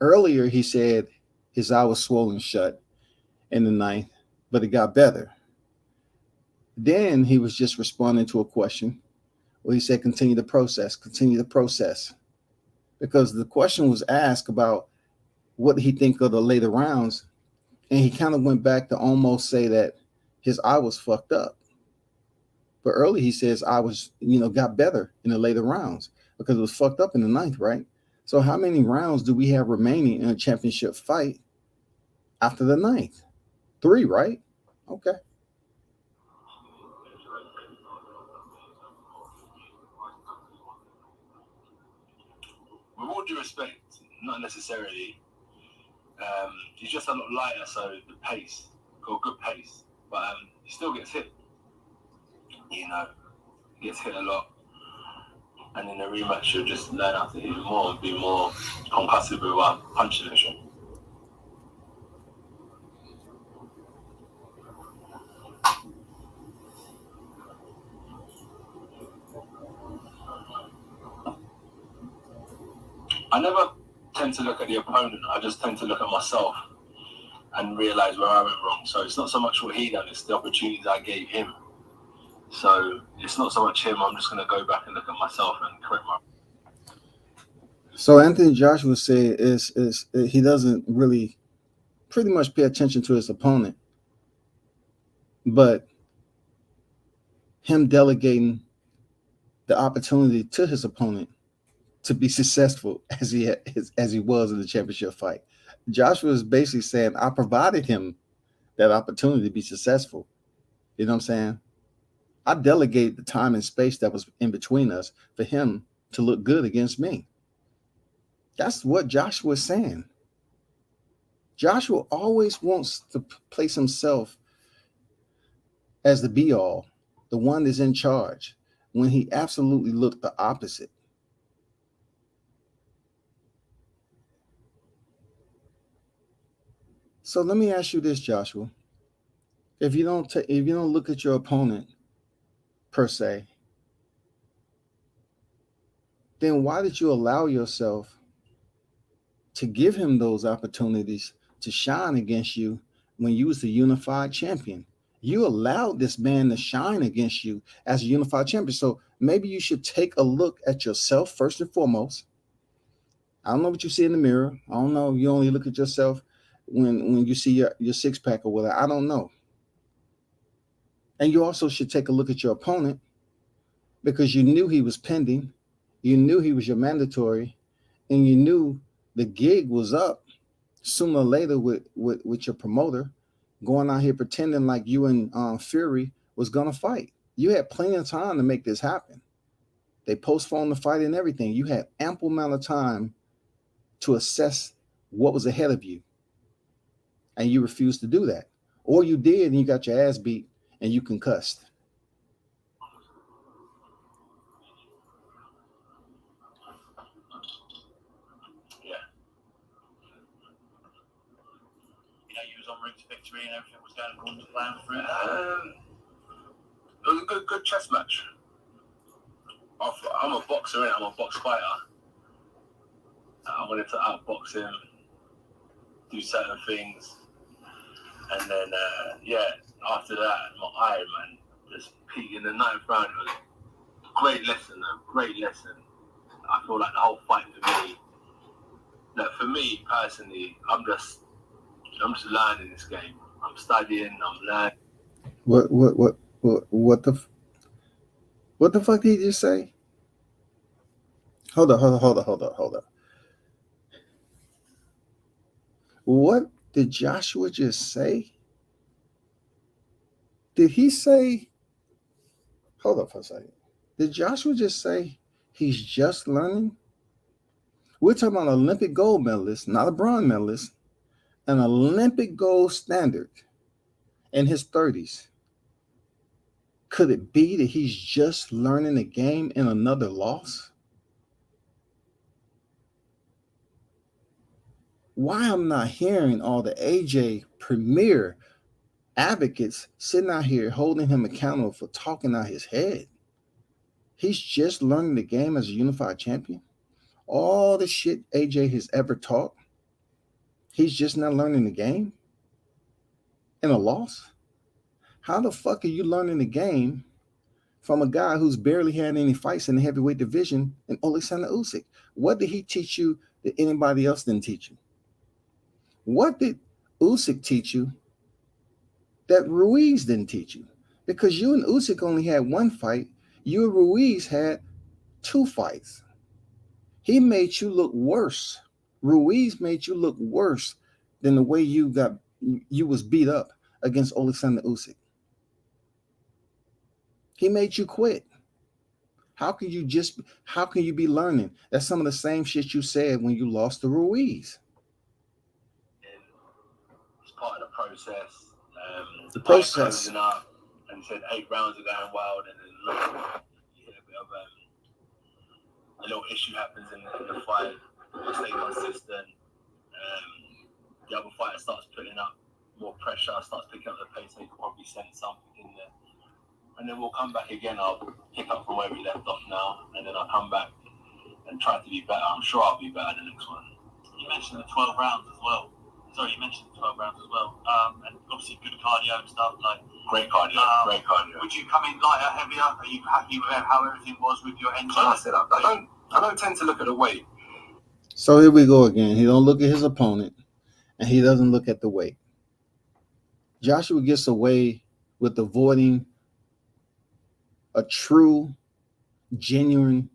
Earlier, he said his eye was swollen shut in the ninth, but it got better. Then he was just responding to a question where he said, continue the process. Because the question was asked about what he think of the later rounds, and he kind of went back to almost say that his eye was fucked up. But early he says I was, got better in the later rounds because it was fucked up in the ninth, right? So how many rounds do we have remaining in a championship fight after the ninth? 3, right? Okay. With all due respect, not necessarily. He's just a lot lighter, so the pace, got good pace, but he still gets hit. He gets hit a lot. And in the rematch, you'll just learn how to hit more and be more concussive with punching and shit. I never tend to look at the opponent. I just tend to look at myself and realise where I went wrong. So it's not so much what he done, it's the opportunities I gave him. So it's not so much him. I'm just going to go back and look at myself and correct my. So Anthony Joshua said is he doesn't really pretty much pay attention to his opponent, but him delegating the opportunity to his opponent to be successful as he was in the championship fight. Joshua is basically saying, I provided him that opportunity to be successful. You know what I'm saying? I delegated the time and space that was in between us for him to look good against me. That's what Joshua is saying. Joshua always wants to place himself as the be-all, the one that's in charge, when he absolutely looked the opposite. So let me ask you this, Joshua. If you don't look at your opponent per se, then why did you allow yourself to give him those opportunities to shine against you when you was the unified champion? You allowed this man to shine against you as a unified champion. So maybe you should take a look at yourself first and foremost. I don't know what you see in the mirror. I don't know. You only look at yourself when you see your six pack or whatever. I don't know. And you also should take a look at your opponent because you knew he was pending. You knew he was your mandatory, and you knew the gig was up sooner or later with your promoter going out here pretending like you and Fury was going to fight. You had plenty of time to make this happen. They postponed the fight and everything. You had ample amount of time to assess what was ahead of you, and you refused to do that. Or you did and you got your ass beat and you concussed. Victory and everything was going according to plan for it. It was a good chess match. I'm a boxer, I'm a box fighter. I wanted to outbox him, do certain things, and then after that, my eye, man, just peaked in the ninth round. It was a great lesson, I feel like the whole fight for me personally, I'm just learning this game. I'm studying. I'm learning. What the fuck did you just say? Hold up. What did Joshua just say? Did he say? Hold up for a second. Did Joshua just say he's just learning? We're talking about an Olympic gold medalist, not a bronze medalist. An Olympic gold standard in his 30s. Could it be that he's just learning the game in another loss? Why I'm not hearing all the AJ premier advocates sitting out here holding him accountable for talking out his head? He's just learning the game as a unified champion. All the shit AJ has ever taught, he's just not learning the game in a loss? How the fuck are you learning the game from a guy who's barely had any fights in the heavyweight division in Alexander Usyk? What did he teach you that anybody else didn't teach you? What did Usyk teach you that Ruiz didn't teach you? Because you and Usyk only had one fight. You and Ruiz had 2 fights. He made you look worse. Ruiz made you look worse than the way you was beat up against Alexander Usyk. He made you quit. How can you be learning? That's some of the same shit you said when you lost to Ruiz. It's part of the process. The process. Up and said 8 rounds are going wild, and then you hit a bit of a little issue happens in the fight. You stay consistent. The other fighter starts putting up more pressure, starts picking up the pace. They could probably send something in there. And then we'll come back again. I'll pick up from where we left off now, and then I'll come back and try to be better. I'm sure I'll be better the next one. You mentioned the 12 rounds as well. Sorry, you mentioned the 12 rounds as well. And obviously good cardio and stuff. Great cardio. Would you come in lighter, heavier? Are you happy with how everything was with your engine? Like I said, I don't tend to look at the weight. So here we go again. He don't look at his opponent, and he doesn't look at the weight. Joshua gets away with avoiding a true, genuine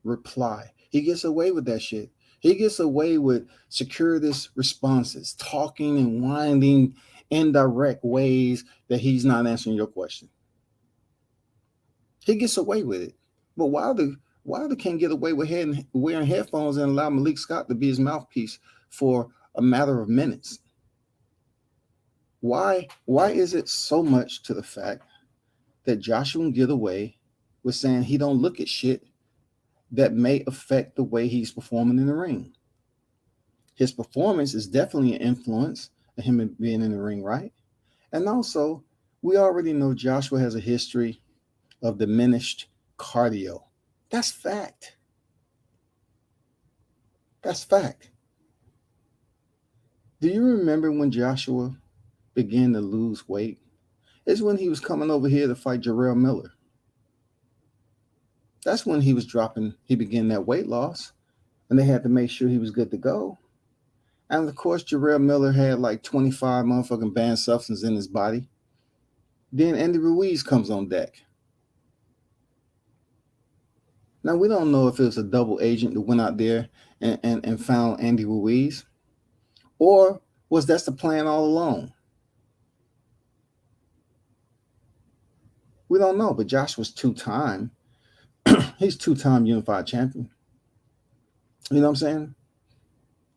reply. He gets away with that shit. He gets away with circuitous responses, talking and winding indirect ways that he's not answering your question. He gets away with it. But Wilder can't get away with wearing headphones and allow Malik Scott to be his mouthpiece for a matter of minutes. Why is it so much to the fact that Joshua can get away with saying he don't look at shit that may affect the way he's performing in the ring? His performance is definitely an influence of him being in the ring, right? And also, we already know Joshua has a history of diminished cardio. That's fact. That's fact. Do you remember when Joshua began to lose weight? It's when he was coming over here to fight Jarrell Miller. That's when he began that weight loss, and they had to make sure he was good to go. And of course, Jarrell Miller had like 25 motherfucking banned substances in his body. Then Andy Ruiz comes on deck. Now, we don't know if it was a double agent that went out there and found Andy Ruiz, or was that the plan all along? We don't know, but Josh was two-time. He's two-time unified champion. You know what I'm saying?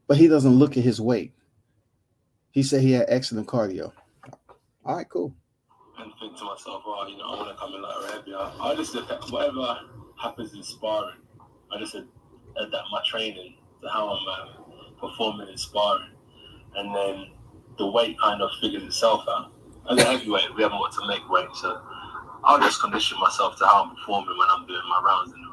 But he doesn't look at his weight. He said he had excellent cardio. All right, cool. And think to myself, oh, you know, I want to come in like heavier. I just look at whatever happens in sparring. I just adapt my training to how I'm performing in sparring. And then the weight kind of figures itself out. As a heavyweight, we haven't got to make weight, so I'll just condition myself to how I'm performing when I'm doing my rounds in the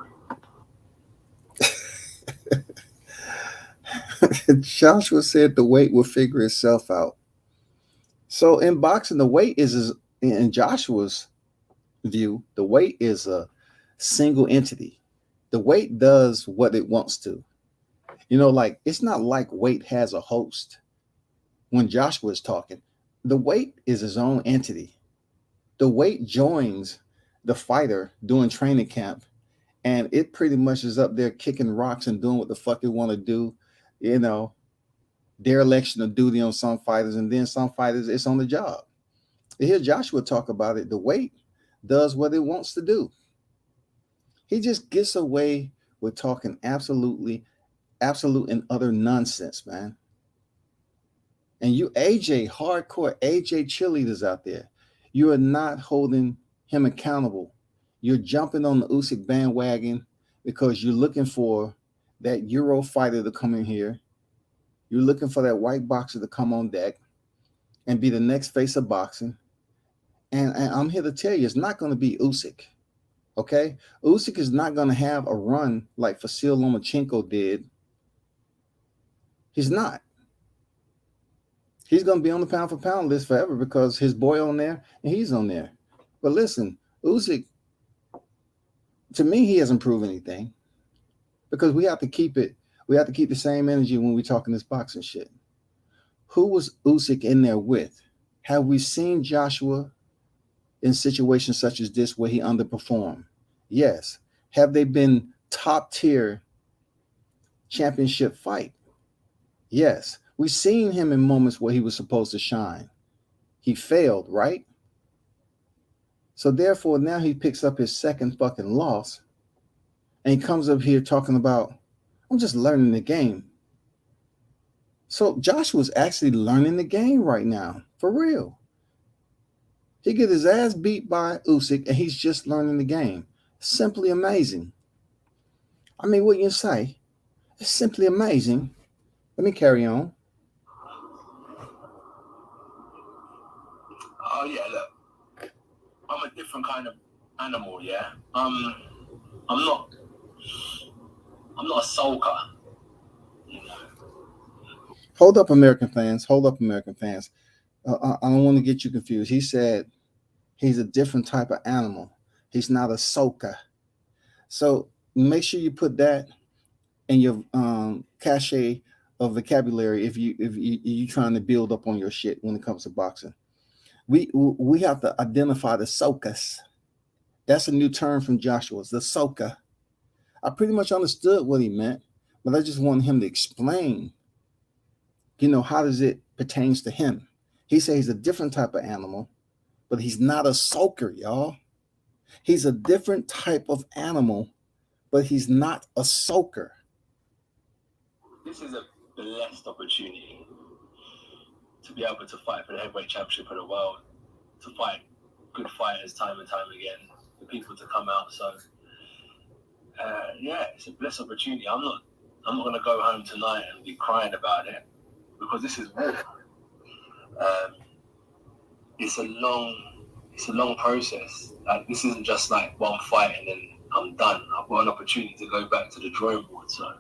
ring. Joshua said the weight will figure itself out. So in boxing, the weight is, in Joshua's view, the weight is a single entity. The weight does what it wants to. You know, like, it's not like weight has a host. When Joshua is talking, the weight is his own entity. The weight joins the fighter during training camp, and it pretty much is up there kicking rocks and doing what the fuck it want to do. You know, dereliction of duty on some fighters, and then some fighters, it's on the job. You hear Joshua talk about it. The weight does what it wants to do. He just gets away with talking absolute and utter nonsense, man. And you hardcore AJ cheerleaders out there, you are not holding him accountable. You're jumping on the Usyk bandwagon because you're looking for that Euro fighter to come in here. You're looking for that white boxer to come on deck and be the next face of boxing. And I'm here to tell you, it's not going to be Usyk. Okay? Usyk is not going to have a run like Vasyl Lomachenko did. He's not. He's going to be on the pound for pound list forever because his boy on there and he's on there. But listen, Usyk, to me, he hasn't proven anything because we have to keep it. We have to keep the same energy when we're talking this boxing shit. Who was Usyk in there with? Have we seen Joshua in situations such as this where he underperformed? Yes. Have they been top tier championship fight? Yes. We've seen him in moments where he was supposed to shine. He failed, right? So therefore, now he picks up his second fucking loss and he comes up here talking about, I'm just learning the game. So Joshua's actually learning the game right now, for real. He get his ass beat by Usyk and he's just learning the game. Simply amazing. I mean, what you say? It's simply amazing. Let me carry on. Oh yeah, look, I'm a different kind of animal. Yeah, I'm not a sulker. You know. Hold up, American fans. Hold up, American fans. I don't want to get you confused. He said he's a different type of animal. He's not a sulker. So make sure you put that in your cachet of vocabulary if you trying to build up on your shit when it comes to boxing. We have to identify the sulkers. That's a new term from Joshua's, the sulker. I pretty much understood what he meant, but I just wanted him to explain, you know, how does it pertains to him. He said he's a different type of animal, but he's not a sulker, y'all. He's a different type of animal, but he's not a sulker. This is a blessed opportunity to be able to fight for the heavyweight championship of the world, to fight good fighters time and time again, for people to come out. So, yeah, it's a blessed opportunity. I'm not going to go home tonight and be crying about it because this is war. It's a long process. Like, this isn't just like one fight and then I'm done. I've got an opportunity to go back to the drawing board. So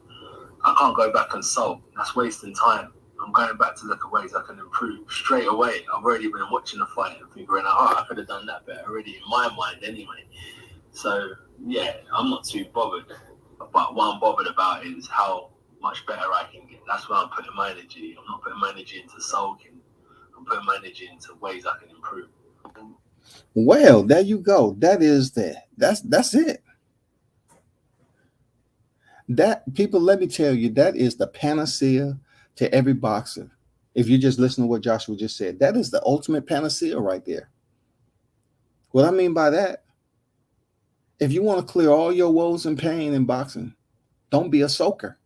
I can't go back and sulk. That's wasting time. I'm going back to look at ways I can improve straight away. I've already been watching the fight and figuring out, I could have done that better already in my mind anyway. So, yeah, I'm not too bothered. But what I'm bothered about is how much better I can get. That's where I'm putting my energy. I'm not putting my energy into sulking. I'm putting my energy into ways I can improve. Well, there you go. That's it. That, people, let me tell you, that is the panacea to every boxer. If you just listen to what Joshua just said, that is the ultimate panacea right there. What I mean by that, if you want to clear all your woes and pain in boxing, don't be a soaker.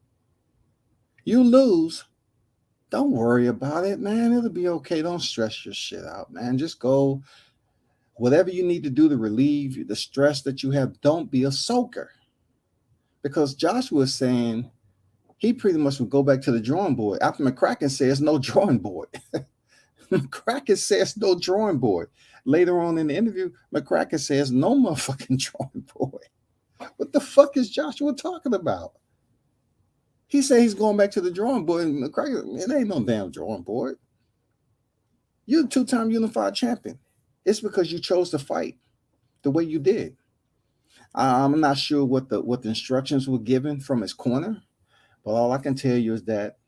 You lose, don't worry about it, man. It'll be okay. Don't stress your shit out, man. Just go. Whatever you need to do to relieve the stress that you have, don't be a soaker. Because Joshua is saying he pretty much will go back to the drawing board. After McCracken says no drawing board. McCracken says no drawing board. Later on in the interview, McCracken says no motherfucking drawing board. What the fuck is Joshua talking about? He said he's going back to the drawing board. And McCracken, it ain't no damn drawing board. You're a two-time unified champion. It's because you chose to fight the way you did. I'm not sure what the instructions were given from his corner, but all I can tell you is that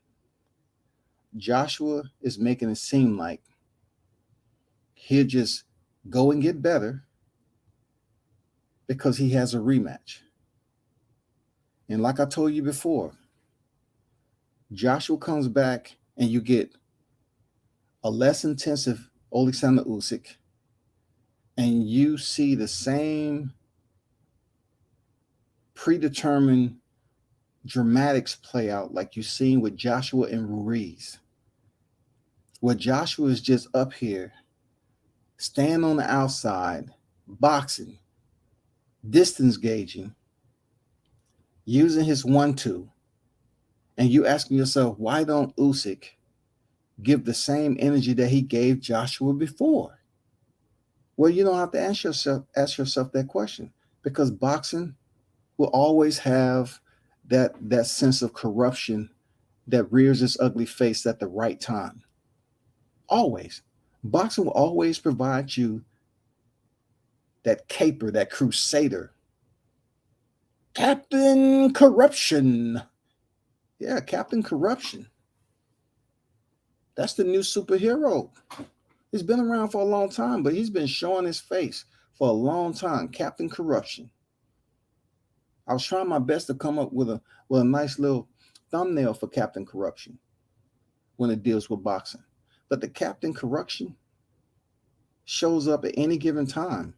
Joshua is making it seem like he'll just go and get better because he has a rematch. And like I told you before, Joshua comes back and you get a less intensive Alexander Usyk, and you see the same predetermined dramatics play out like you've seen with Joshua and Ruiz, where Joshua is just up here, stand on the outside, boxing, distance gauging, using his 1-2, and you asking yourself, why don't Usyk give the same energy that he gave Joshua before? Well, you don't have to ask yourself that question, because boxing will always have that sense of corruption that rears its ugly face at the right time. Always. Boxing will always provide you that caper, that crusader. Captain Corruption. Yeah, Captain Corruption. That's the new superhero. He's been around for a long time, but he's been showing his face for a long time. Captain Corruption. I was trying my best to come up with a nice little thumbnail for Captain Corruption when it deals with boxing. But the Captain Corruption shows up at any given time.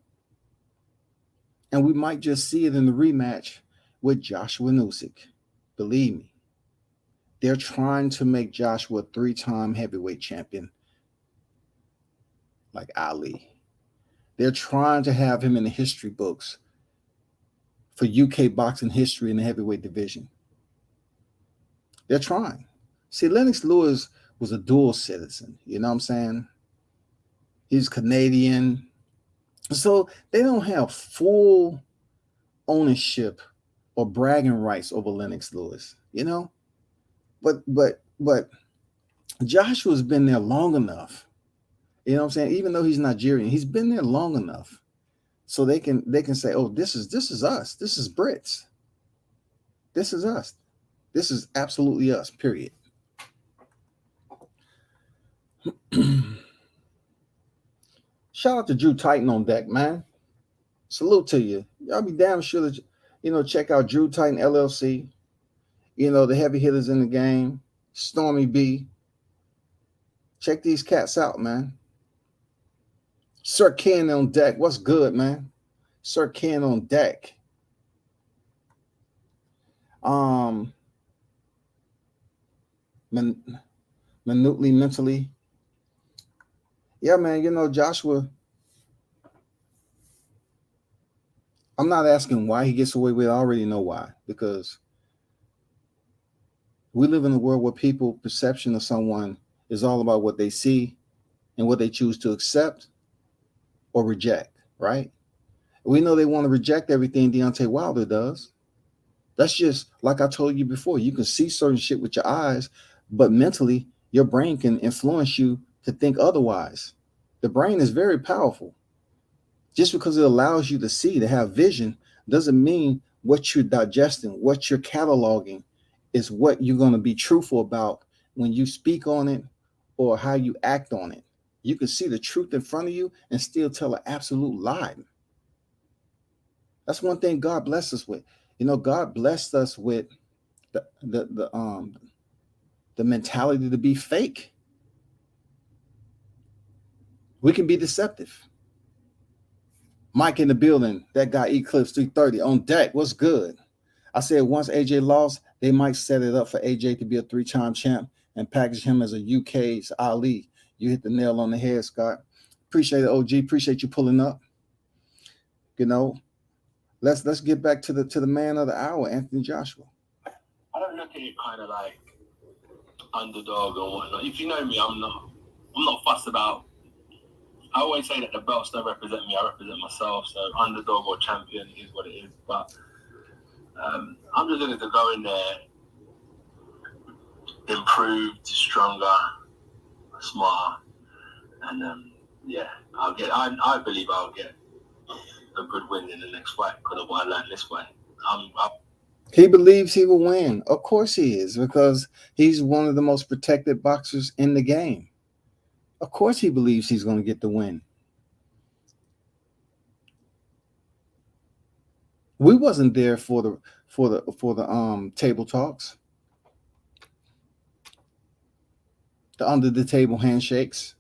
And we might just see it in the rematch with Joshua Usyk. Believe me, they're trying to make Joshua a 3-time heavyweight champion like Ali. They're trying to have him in the history books for UK boxing history in the heavyweight division. They're trying. See, Lennox Lewis was a dual citizen. You know what I'm saying? He's Canadian. So they don't have full ownership or bragging rights over Lennox Lewis, you know? But Joshua's been there long enough. You know what I'm saying? Even though he's Nigerian, he's been there long enough so they can say, oh, this is us. This is Brits. This is us. This is absolutely us, period. Shout out to Drew Titan on deck, man. Salute to you. Y'all be damn sure that, check out Drew Titan LLC. The heavy hitters in the game. Stormy B. Check these cats out, man. Sir Ken on deck. What's good, man? Sir Ken on deck. Minutely, mentally. Yeah, man, Joshua, I'm not asking why he gets away with it. I already know why. Because we live in a world where people's perception of someone is all about what they see and what they choose to accept or reject, right? We know they want to reject everything Deontay Wilder does. That's just like I told you before. You can see certain shit with your eyes, but mentally, your brain can influence you to think otherwise. The brain is very powerful. Just because it allows you to see, to have vision, doesn't mean what you're digesting, what you're cataloging is what you're going to be truthful about when you speak on it or how you act on it. You can see the truth in front of you and still tell an absolute lie. That's one thing God blessed us with. You know, God blessed us with the mentality to be fake. We can be deceptive. Mike in the building. That guy Eclipse 330 on deck. What's good? I said once AJ lost, they might set it up for AJ to be a 3-time champ and package him as a UK's Ali. You hit the nail on the head, Scott. Appreciate it, OG. Appreciate you pulling up. You know, let's get back to the man of the hour, Anthony Joshua. I don't look at it kind of like underdog or whatnot. If you know me, I'm not fussed about. I always say that the belts don't represent me. I represent myself. So underdog or champion is what it is. But I'm just looking to go in there, improved, stronger, smarter, and yeah, I believe I'll get a good win in the next fight because of what I learned this way. He believes he will win. Of course he is, because he's one of the most protected boxers in the game. Of course he believes he's going to get the win. We wasn't there for the table talks, the under the table handshakes,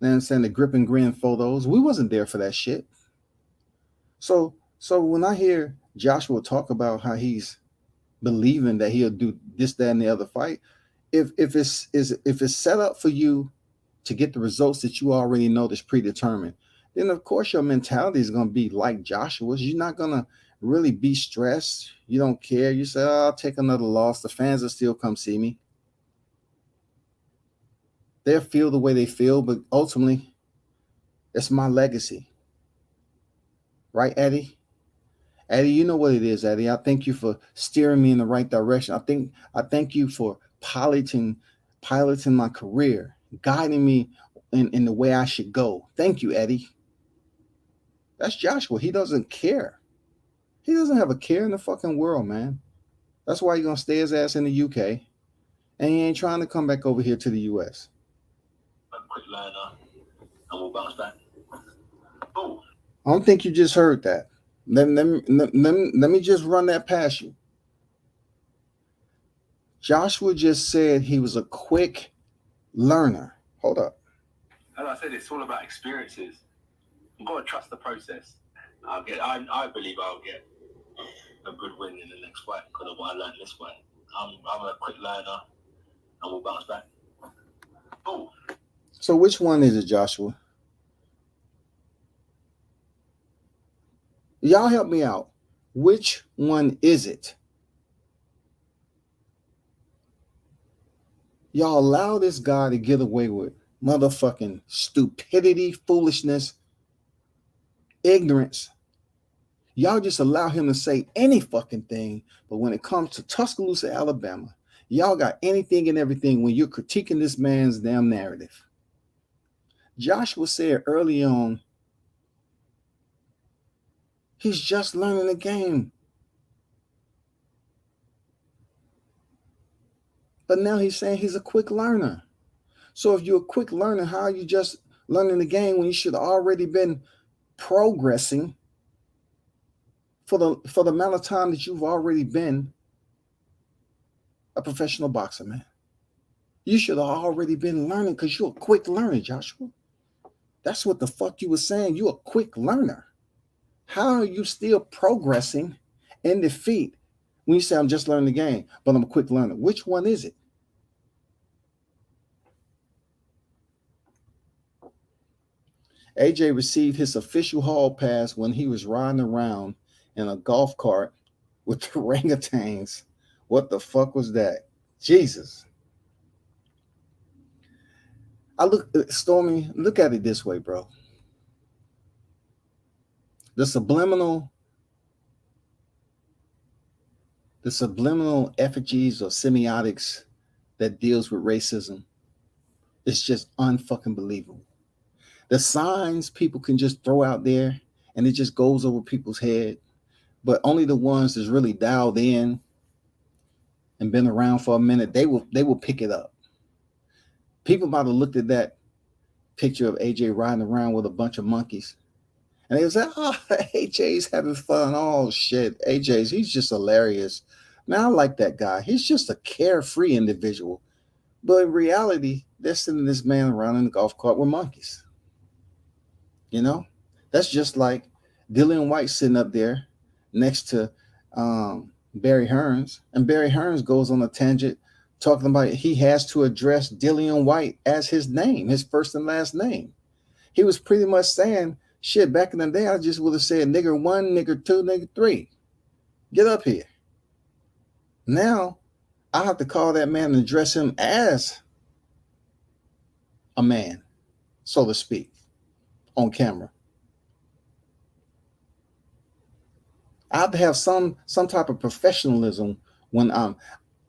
and the grip and grin photos. We wasn't there for that shit. So when I hear Joshua talk about how he's believing that he'll do this, that, and the other fight, if it's set up for you to get the results that you already know that's predetermined, then of course your mentality is going to be like Joshua's. You're not going to really be stressed. You don't care. You say, oh, I'll take another loss. The fans will still come see me. They'll feel the way they feel, but ultimately, it's my legacy. Right, Eddie? Eddie, you know what it is, Eddie. I thank you for steering me in the right direction. I thank you for piloting my career, guiding me in the way I should go. Thank you, Eddie. That's Joshua. He doesn't care. He doesn't have a care in the fucking world, man. That's why he's going to stay his ass in the UK. And he ain't trying to come back over here to the US. A quick learner, and we'll bounce back. Oh. I don't think you just heard that. Let me just run that past you. Joshua just said he was a quick learner. Hold up. As I said, it's all about experiences. You've got to trust the process. I believe I'll get a good win in the next fight because of what I learned this way. I'm a quick learner, and we'll bounce back. Oh. So which one is it, Joshua? Y'all help me out. Which one is it? Y'all allow this guy to get away with motherfucking stupidity, foolishness, ignorance. Y'all just allow him to say any fucking thing. But when it comes to Tuscaloosa, Alabama, y'all got anything and everything when you're critiquing this man's damn narrative. Joshua said early on, he's just learning the game. But now he's saying he's a quick learner. So if you're a quick learner, how are you just learning the game when you should have already been progressing for the amount of time that you've already been a professional boxer, man? You should have already been learning because you're a quick learner, Joshua. That's what the fuck you were saying. You're a quick learner. How are you still progressing in defeat when you say, I'm just learning the game, but I'm a quick learner? Which one is it? AJ received his official hall pass when he was riding around in a golf cart with the orangutans. What the fuck was that? Jesus. Stormy, look at it this way, bro. The subliminal the subliminal effigies or semiotics that deals with racism is just unfucking believable. The signs people can just throw out there and it just goes over people's head, but only the ones that's really dialed in and been around for a minute, they will pick it up. People might have looked at that picture of AJ riding around with a bunch of monkeys, and they was like, "Oh, AJ's having fun." Oh shit, he's just hilarious. Man, I like that guy. He's just a carefree individual. But in reality, they're sending this man around in the golf cart with monkeys. You know, that's just like Dillian White sitting up there next to Barry Hearns, and Barry Hearns goes on a tangent talking about he has to address Dillian White as his name, his first and last name. He was pretty much saying, shit, back in the day, I just would have said nigger 1, nigger 2, nigger 3. Get up here. Now, I have to call that man and address him as a man, so to speak, on camera. I have to have some type of professionalism when I'm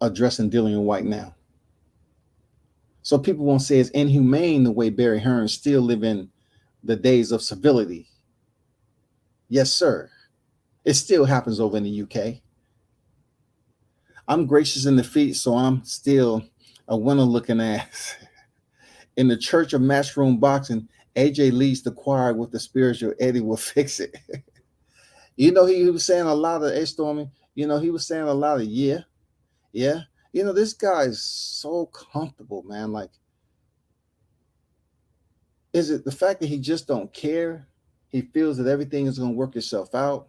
addressing Dillian White now. So people won't say it's inhumane the way Barry Hearns still live in the days of civility. Yes, sir. It still happens over in the UK. I'm gracious in defeat, so I'm still a winner looking ass. In the church of Matchroom Boxing, AJ leads the choir with the spiritual Eddie will fix it. You know, he was saying a lot of, Stormy, you know, he was saying a lot of, yeah. You know, this guy is so comfortable, man. Like, is it the fact that he just don't care? He feels that everything is going to work itself out?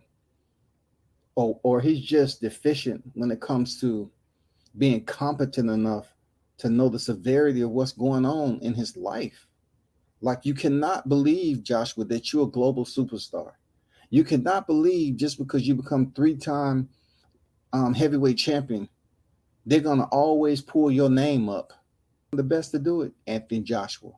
Or he's just deficient when it comes to being competent enough to know the severity of what's going on in his life. Like, you cannot believe, Joshua, that you're a global superstar. You cannot believe just because you become 3-time heavyweight champion, they're going to always pull your name up. The best to do it, Anthony Joshua.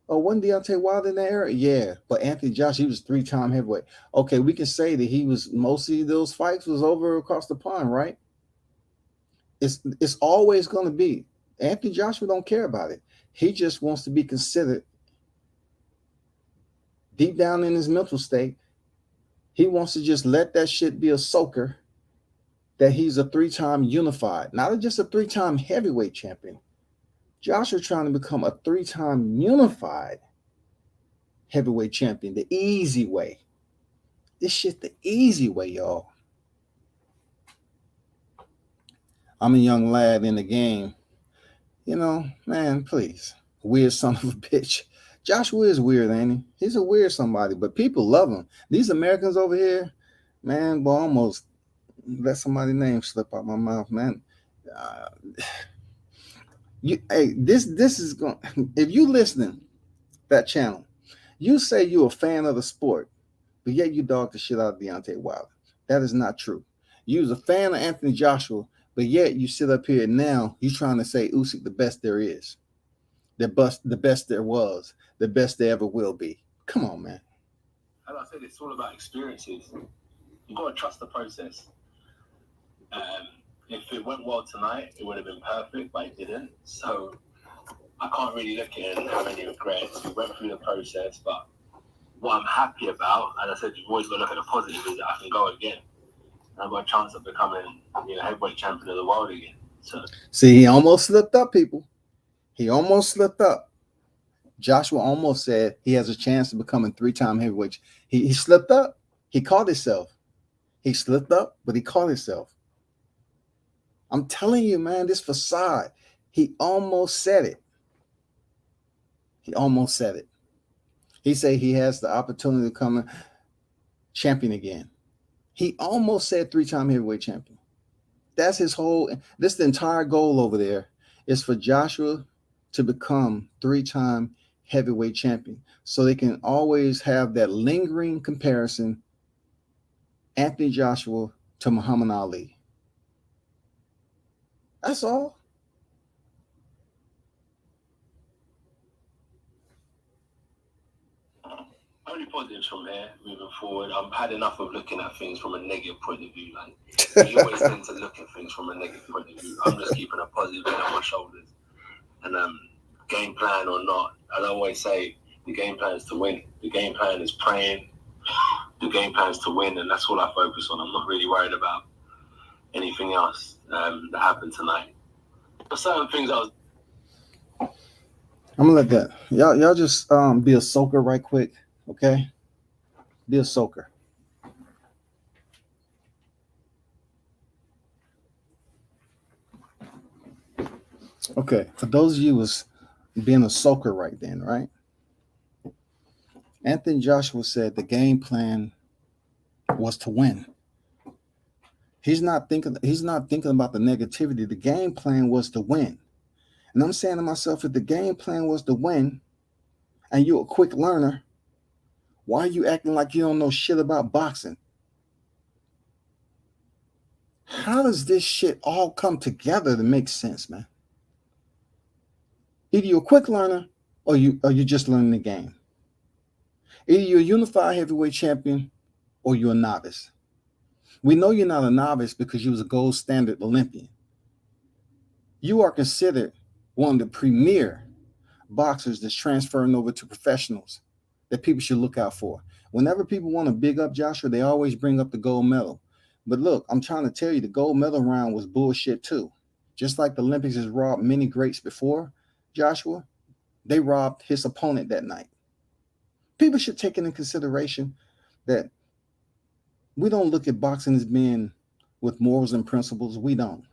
Oh, wasn't Deontay Wilder in that era? Yeah, but Anthony Joshua, he was 3-time heavyweight. Okay, we can say that he was, mostly those fights was over across the pond, right? It's always going to be. Anthony Joshua don't care about it. He just wants to be considered deep down in his mental state. He wants to just let that shit be a soaker that he's a 3-time unified, not just a 3-time heavyweight champion. Joshua trying to become a 3-time unified heavyweight champion the easy way. This shit the easy way, y'all. I'm a young lad in the game. You know, man, please. Weird son of a bitch. Joshua is weird, ain't he? He's a weird somebody, but people love him. These Americans over here, man, boy, almost let somebody's name slip out my mouth, man. This is going. If you listening that channel, you say you're a fan of the sport, but yet you dog the shit out of Deontay Wilder. That is not true. You was a fan of Anthony Joshua, but yet you sit up here and now you're trying to say Usyk the best there is, the best there was, the best there ever will be. Come on, man. As I said, it's all about experiences. You've got to trust the process. If it went well tonight, it would have been perfect, but it didn't. So I can't really look at it and have any regrets. We went through the process, but what I'm happy about, as I said, you've always got to look at the positive, is that I can go again. And I've got a chance of becoming, heavyweight champion of the world again. So see, he almost slipped up, people. He almost slipped up. Joshua almost said he has a chance of becoming 3-time heavyweight. He slipped up. He caught himself. He slipped up, but he caught himself. I'm telling you, man, this facade. He almost said it. He almost said it. He said he has the opportunity to become a champion again. He almost said 3-time heavyweight champion. That's his whole, this the entire goal over there is for Joshua to become 3-time heavyweight champion. So they can always have that lingering comparison, Anthony Joshua to Muhammad Ali. That's all. only positives from here moving forward. I've had enough of looking at things from a negative point of view. Like, we always tend to look at things from a negative point of view. I'm just keeping a positive head on my shoulders. And game plan or not, I always say the game plan is to win. The game plan is praying. The game plan is to win, and that's all I focus on. I'm not really worried about anything else that happened tonight. But certain things I'm gonna let that y'all just be a soaker right quick, okay? Be a soaker. Okay, for those of you was being a soaker right then, right? Anthony Joshua said the game plan was to win. He's not thinking about the negativity. The game plan was to win. And I'm saying to myself, if the game plan was to win and you're a quick learner, why are you acting like you don't know shit about boxing? How does this shit all come together to make sense, man? Either you're a quick learner or you're just learning the game. Either you're a unified heavyweight champion or you're a novice. We know you're not a novice because you was a gold standard Olympian. You are considered one of the premier boxers that's transferring over to professionals that people should look out for. Whenever people want to big up Joshua, they always bring up the gold medal. But look, I'm trying to tell you, the gold medal round was bullshit too. Just like the Olympics has robbed many greats before Joshua, they robbed his opponent that night. People should take into consideration that we don't look at boxing as being with morals and principles. We don't.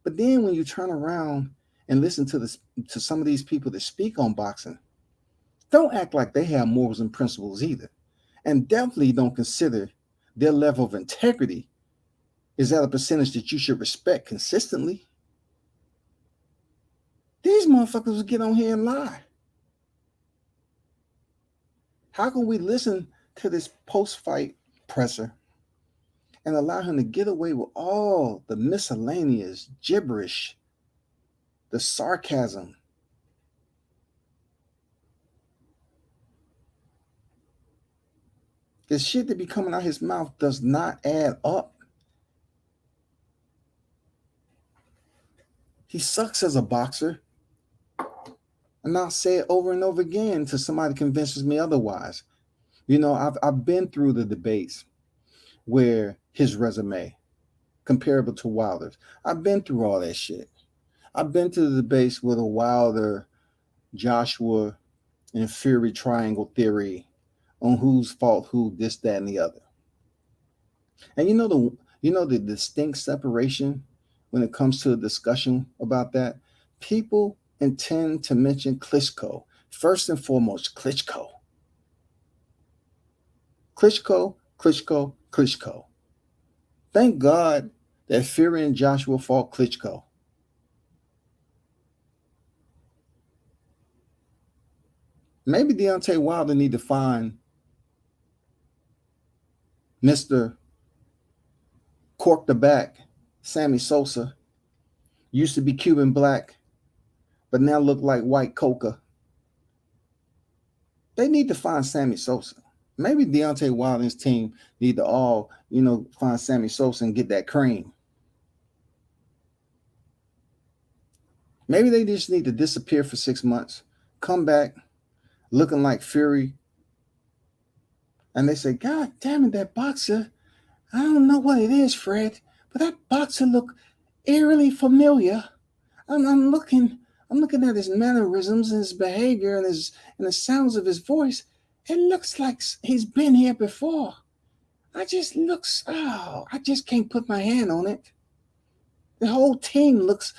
But then when you turn around and listen to some of these people that speak on boxing, don't act like they have morals and principles either. And definitely don't consider their level of integrity is at a percentage that you should respect consistently. These motherfuckers will get on here and lie. How can we listen to this post-fight presser and allow him to get away with all the miscellaneous gibberish, the sarcasm? The shit that be coming out his mouth does not add up. He sucks as a boxer. And I'll say it over and over again until somebody convinces me otherwise. You know, I've been through the debates where his resume comparable to Wilder's. I've been through all that shit. I've been to the debates with a Wilder, Joshua, and Fury triangle theory on whose fault who, this, that, and the other. And you know the distinct separation when it comes to a discussion about that? People intend to mention Klitschko. First and foremost, Klitschko. Klitschko, Klitschko, Klitschko. Thank God that Fury and Joshua fought Klitschko. Maybe Deontay Wilder need to find Mr. Cork the Back, Sammy Sosa. Used to be Cuban black, but now look like white coca. They need to find Sammy Sosa. Maybe Deontay Wilder and his team need to all, find Sammy Sosa and get that cream. Maybe they just need to disappear for 6 months, come back looking like Fury, and they say, God damn it, that boxer, I don't know what it is, Fred, but that boxer look eerily familiar. I'm looking at his mannerisms and his behavior and the sounds of his voice. It looks like he's been here before. I just can't put my hand on it. The whole team looks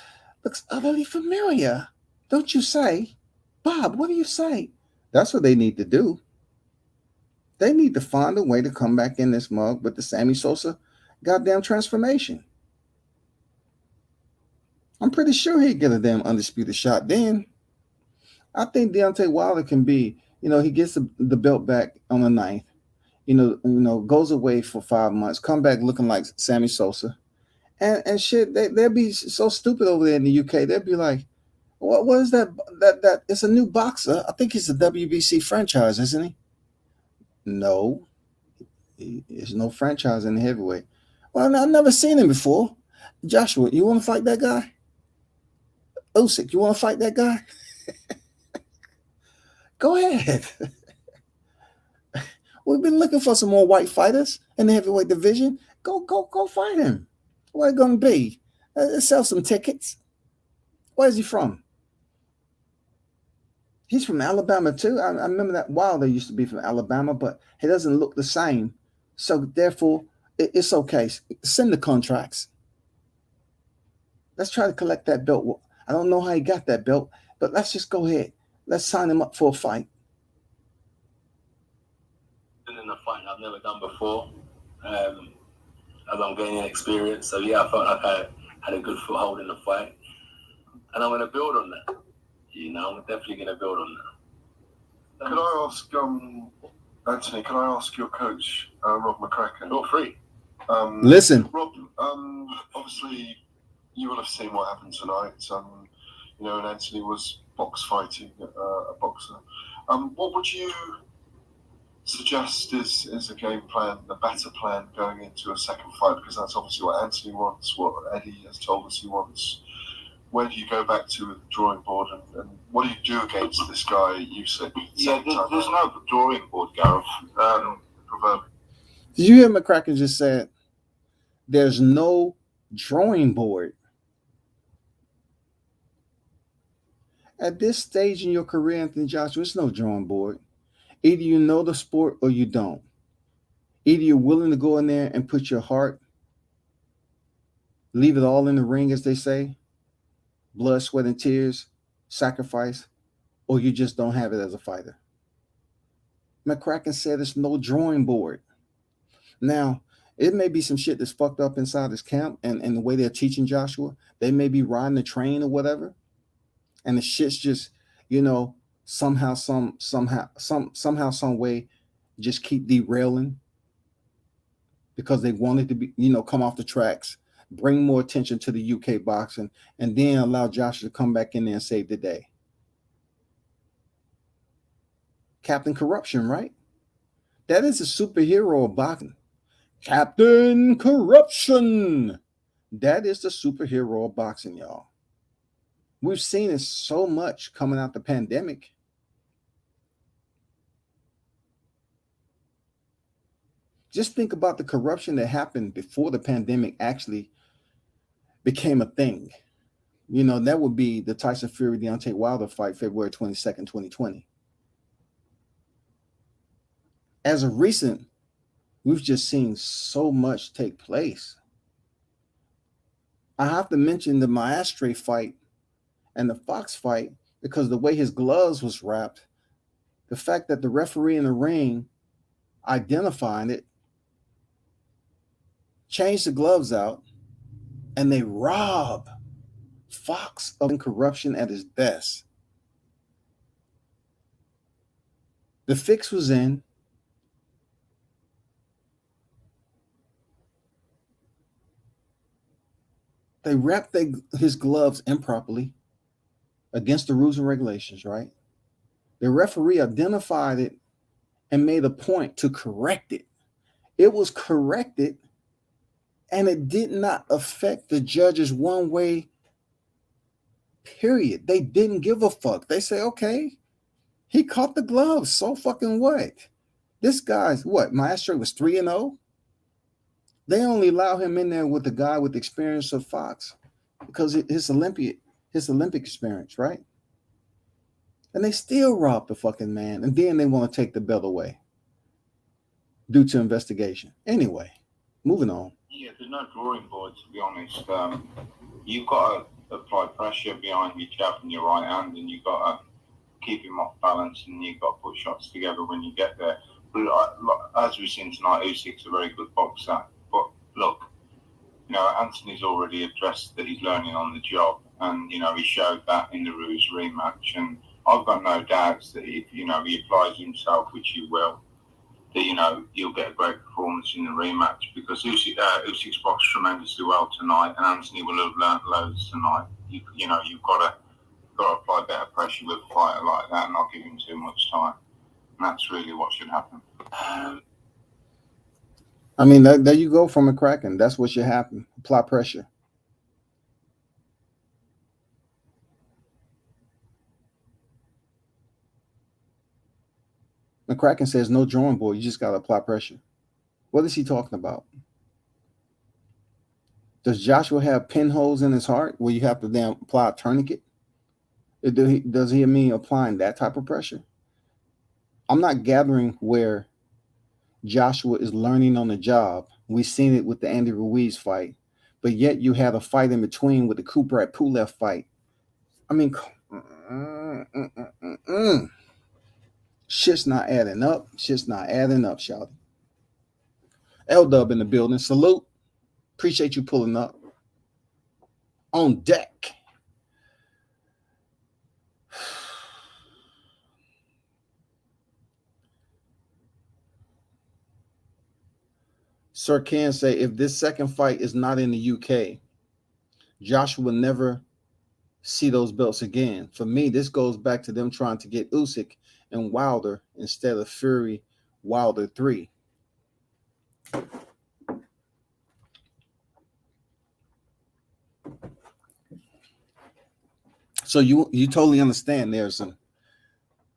utterly familiar. Don't you say? Bob, what do you say? That's what they need to do. They need to find a way to come back in this mug with the Sammy Sosa goddamn transformation. I'm pretty sure he'd get a damn undisputed shot then. I think Deontay Wilder can be, he gets the belt back on the 9th, goes away for 5 months, come back looking like Sammy Sosa. And shit, they'll be so stupid over there in the UK. They'll be like, what is that? That it's a new boxer. I think he's a WBC franchise, isn't he? No, there's no franchise in the heavyweight. Well, I've never seen him before. Joshua, you want to fight that guy? Usyk, you want to fight that guy? Go ahead. We've been looking for some more white fighters in the heavyweight division. Go fight him. Where it gonna be? Sell some tickets. Where's he from? He's from Alabama too. I remember that Wilder used to be from Alabama, but he doesn't look the same. So therefore, it's okay. Send the contracts. Let's try to collect that belt. I don't know how he got that belt, but let's just go ahead. Let's sign him up for a fight. In a fight I've never done before, as I'm gaining experience. So yeah, I felt like I had a good foothold in the fight, and I'm going to build on that. You know, I'm definitely going to build on that. Could I ask, Anthony? Can I ask your coach, Rob McCracken? Feel free. Listen, Rob. Obviously, you will have seen what happened tonight. You know, and Anthony was box fighting a boxer. What would you suggest is a game plan, a better plan going into a second fight? Because that's obviously what Anthony wants, what Eddie has told us he wants. Where do you go back to with the drawing board, and what do you do against this guy, Usyk? Yeah, there's no drawing board, Gareth. Did you hear McCracken just said there's no drawing board? At this stage in your career, Anthony Joshua, it's no drawing board. Either you know the sport or you don't. Either you're willing to go in there and put your heart, leave it all in the ring, as they say, blood, sweat, and tears, sacrifice, or you just don't have it as a fighter. McCracken said it's no drawing board. Now, it may be some shit that's fucked up inside his camp and the way they're teaching Joshua. They may be riding the train or whatever. And the shit's just, you know, somehow, some way just keep derailing because they wanted to be, you know, come off the tracks, bring more attention to the UK boxing, and then allow Joshua to come back in there and save the day. Captain Corruption, right? That is a superhero of boxing. Captain Corruption. That is the superhero of boxing, y'all. We've seen it so much coming out the pandemic. Just think about the corruption that happened before the pandemic actually became a thing. You know, that would be the Tyson Fury Deontay Wilder fight, February 22nd, 2020. As of recent, we've just seen so much take place. I have to mention the Maestre fight and the Fox fight because the way his gloves was wrapped, the fact that the referee in the ring identifying it, changed the gloves out, and they rob Fox of corruption at his best. The fix was in. They wrapped his gloves improperly against the rules and regulations, right? The referee identified it and made a point to correct it. It was corrected, and it did not affect the judges one way, period. They didn't give a fuck. They say, okay, he caught the gloves. So fucking what? This guy's what? Maestro was 3-0. They only allow him in there with the guy with the experience of Fox because his Olympic experience, right? And they still rob the fucking man, and then they want to take the belt away due to investigation. Anyway, moving on. Yeah, there's no drawing board, to be honest. You've got to apply pressure behind your jab and your right hand, and you've got to keep him off balance, and you've got to put shots together when you get there. But as we've seen tonight, Usyk's a very good boxer. But look, you know, Anthony's already addressed that he's learning on the job, and, you know, he showed that in the Ruiz rematch. And I've got no doubts that if, you know, he applies himself, which he will, that, you know, you'll get a great performance in the rematch, because Usyk's boxed tremendously well tonight, and Anthony will have learnt loads tonight. You know, you've got to apply better pressure with a fighter like that and not give him too much time. that's really what should happen. I mean, there you go from McCracken. That's what should happen. Apply pressure. McCracken says no drawing board. You just got to apply pressure. What is he talking about? Does Joshua have pinholes in his heart where you have to then apply a tourniquet? Does he mean applying that type of pressure? I'm not gathering where Joshua is learning on the job. We've seen it with the Andy Ruiz fight, but yet you had a fight in between with the Kubrat Pulev fight. I mean, shit's not adding up. Shit's not adding up, shawty. L-Dub in the building. Salute. Appreciate you pulling up. On deck. Sir Ken say, if this second fight is not in the UK, Joshua will never see those belts again. For me, this goes back to them trying to get Usyk and Wilder instead of Fury Wilder 3. So you totally understand there's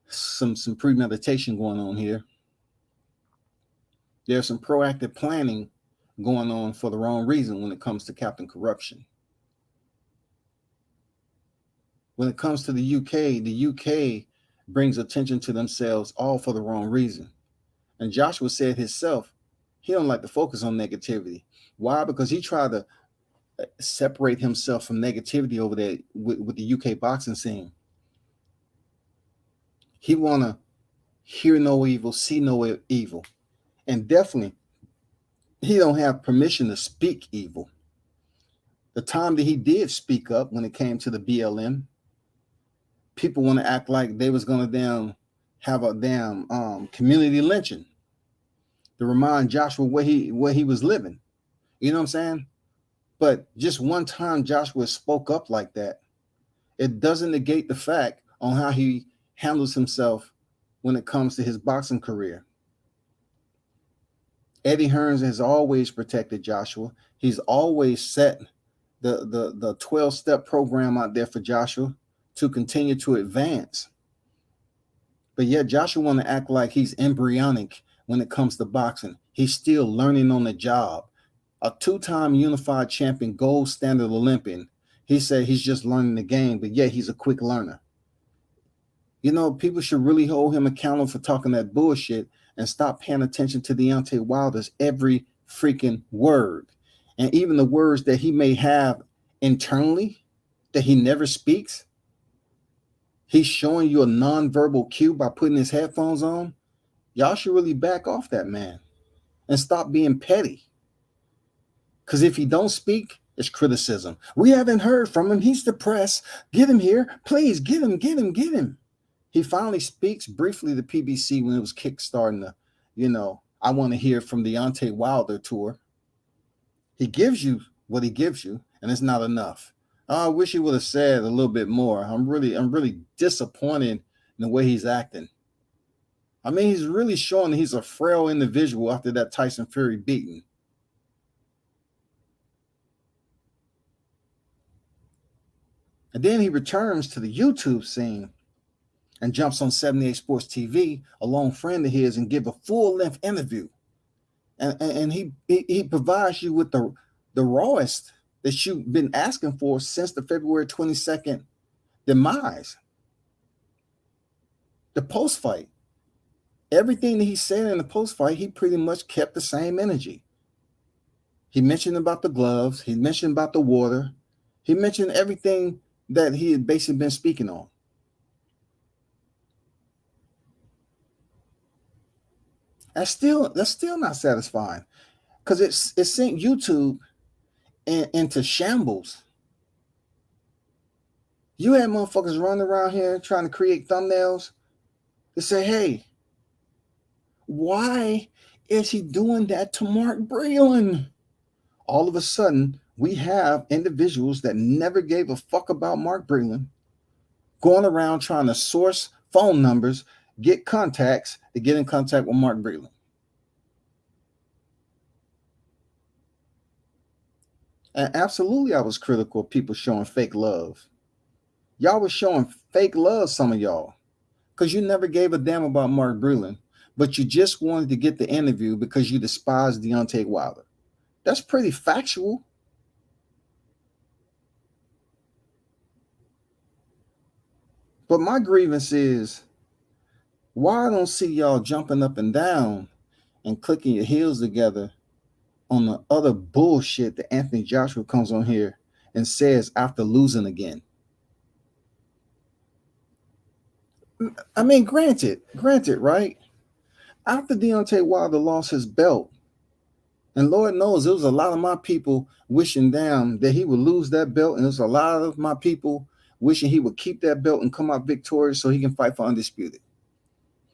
some premeditation going on here. There's some proactive planning going on for the wrong reason when it comes to Captain Corruption. When it comes to the UK brings attention to themselves all for the wrong reason. And Joshua said himself, he don't like to focus on negativity. Why? Because he tried to separate himself from negativity over there with the UK boxing scene. He want to hear no evil, see no evil. And definitely, he don't have permission to speak evil. The time that he did speak up when it came to the BLM, people want to act like they was going to have a community lynching to remind Joshua where he was living. You know what I'm saying? But just one time Joshua spoke up like that, it doesn't negate the fact on how he handles himself when it comes to his boxing career. Eddie Hearns has always protected Joshua. He's always set the 12-step program out there for Joshua to continue to advance. But yet Joshua want to act like he's embryonic when it comes to boxing. He's still learning on the job. A 2-time unified champion, gold standard Olympian. He said he's just learning the game, but yet he's a quick learner. You know, people should really hold him accountable for talking that bullshit and stop paying attention to Deontay Wilder's every freaking word. And even the words that he may have internally that he never speaks. He's showing you a nonverbal cue by putting his headphones on. Y'all should really back off that man and stop being petty. Because if he don't speak, it's criticism. We haven't heard from him. He's depressed. Get him here. Please, get him. He finally speaks briefly to PBC when it was kickstarting the, I want to hear from Deontay Wilder tour. He gives you what he gives you, and it's not enough. I wish he would have said a little bit more. I'm really disappointed in the way he's acting. I mean, he's really showing that he's a frail individual after that Tyson Fury beating. And then he returns to the YouTube scene and jumps on 78 Sports TV, a lone friend of his, and give a full-length interview. And he provides you with the rawest that you've been asking for since the February 22nd demise. The post-fight. Everything that he said in the post-fight, he pretty much kept the same energy. He mentioned about the gloves. He mentioned about the water. He mentioned everything that he had basically been speaking on. That's still not satisfying, because it sent YouTube into shambles. You had motherfuckers running around here trying to create thumbnails to say, hey, why is he doing that to Mark Breland? All of a sudden, we have individuals that never gave a fuck about Mark Breland going around trying to source phone numbers get contacts to get in contact with Mark Breland. And absolutely, I was critical of people showing fake love. Y'all was showing fake love, some of y'all, because you never gave a damn about Mark Breland, but you just wanted to get the interview because you despised Deontay Wilder. That's pretty factual. But my grievance is, why I don't see y'all jumping up and down and clicking your heels together on the other bullshit that Anthony Joshua comes on here and says after losing again. I mean, granted, right? After Deontay Wilder lost his belt, and Lord knows there was a lot of my people wishing down that he would lose that belt, and there's a lot of my people wishing he would keep that belt and come out victorious so he can fight for undisputed.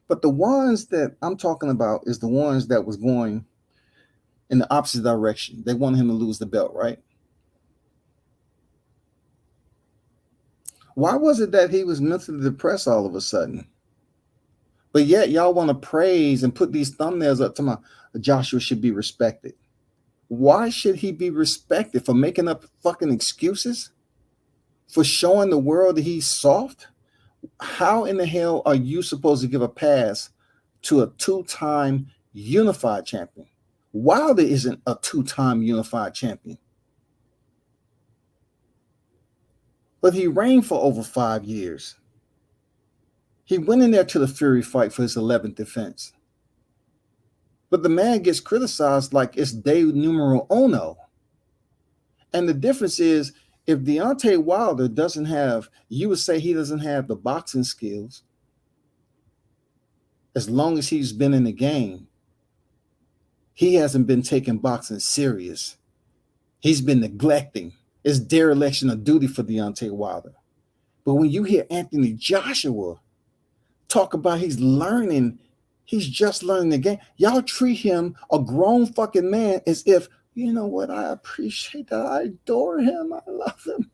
But the ones that I'm talking about is the ones that was going in the opposite direction. They wanted him to lose the belt, right? Why was it that he was mentally depressed all of a sudden? But yet y'all want to praise and put these thumbnails up to my Joshua should be respected. Why should he be respected? For making up fucking excuses? For showing the world that he's soft? How in the hell are you supposed to give a pass to a two-time unified champion? Wilder isn't a two-time unified champion. But he reigned for over 5 years. He went in there to the Fury fight for his 11th defense. But the man gets criticized like it's de numero uno. And the difference is, if Deontay Wilder doesn't have, you would say he doesn't have the boxing skills, as long as he's been in the game, he hasn't been taking boxing serious. He's been neglecting. It's dereliction of duty for Deontay Wilder. But when you hear Anthony Joshua talk about he's just learning the game, y'all treat him, a grown fucking man, as if, you know what, I appreciate that. I adore him. I love him.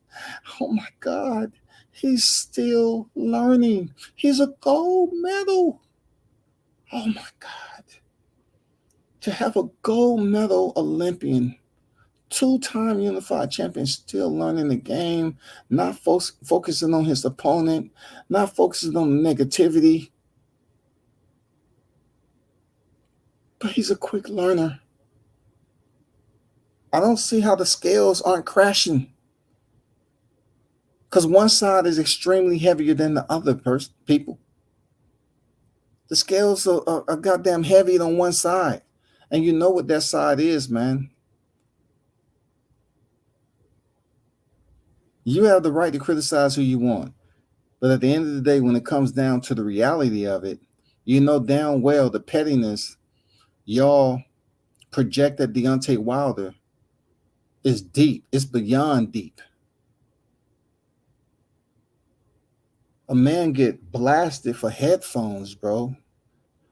Oh my God. He's still learning. He's a gold medal. Oh my God. To have a gold medal Olympian, two-time unified champion, still learning the game, not focusing on his opponent, not focusing on the negativity. But he's a quick learner. I don't see how the scales aren't crashing. Because one side is extremely heavier than the other people. The scales are goddamn heavy on one side. And you know what that side is, man. You have the right to criticize who you want. But at the end of the day, when it comes down to the reality of it, you know damn well the pettiness y'all project at Deontay Wilder is deep. It's beyond deep. A man get blasted for headphones, bro.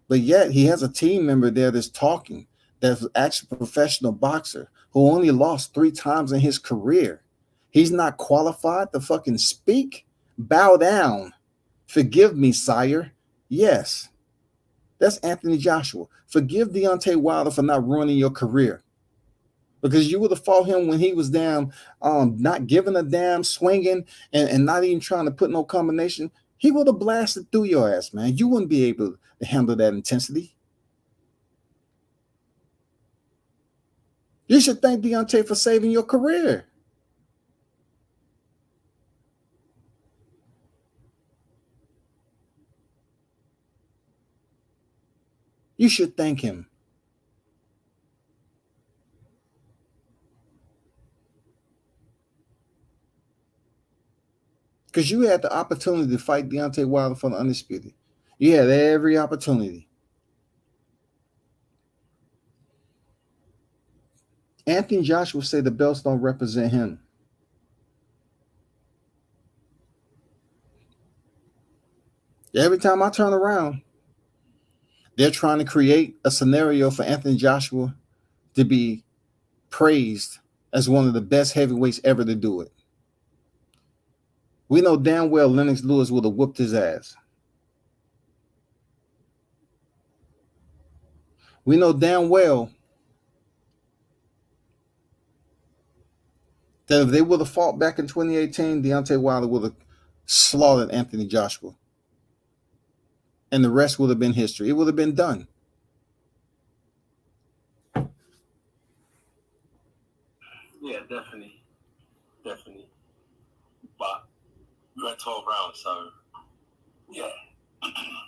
But yet he has a team member there that's talking, that's actually a professional boxer who only lost 3 times in his career. He's not qualified to fucking speak? Bow down. Forgive me, sire. Yes. That's Anthony Joshua. Forgive Deontay Wilder for not ruining your career. Because you would have fought him when he was down, not giving a damn, swinging, and not even trying to put no combination. He would have blasted through your ass, man. You wouldn't be able to handle that intensity. You should thank Deontay for saving your career. You should thank him. Because you had the opportunity to fight Deontay Wilder for the undisputed. You had every opportunity. Anthony Joshua said the belts don't represent him. Every time I turn around, they're trying to create a scenario for Anthony Joshua to be praised as one of the best heavyweights ever to do it. We know damn well Lennox Lewis would have whooped his ass. We know damn well that if they would have fought back in 2018, Deontay Wilder would have slaughtered Anthony Joshua. And the rest would have been history. It would have been done. Yeah, definitely. But we went 12 rounds, so yeah,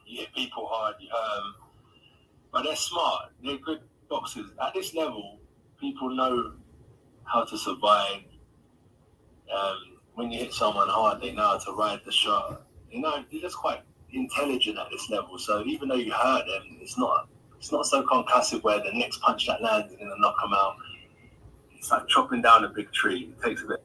you hit people hard. But they're smart. They're good boxers. At this level, people know how to survive. When you hit someone hard, they know how to ride the shot. They're just quite intelligent at this level. So even though you hurt them, it's not so concussive where the next punch that lands is going to knock them out. It's like chopping down a big tree. It takes a bit.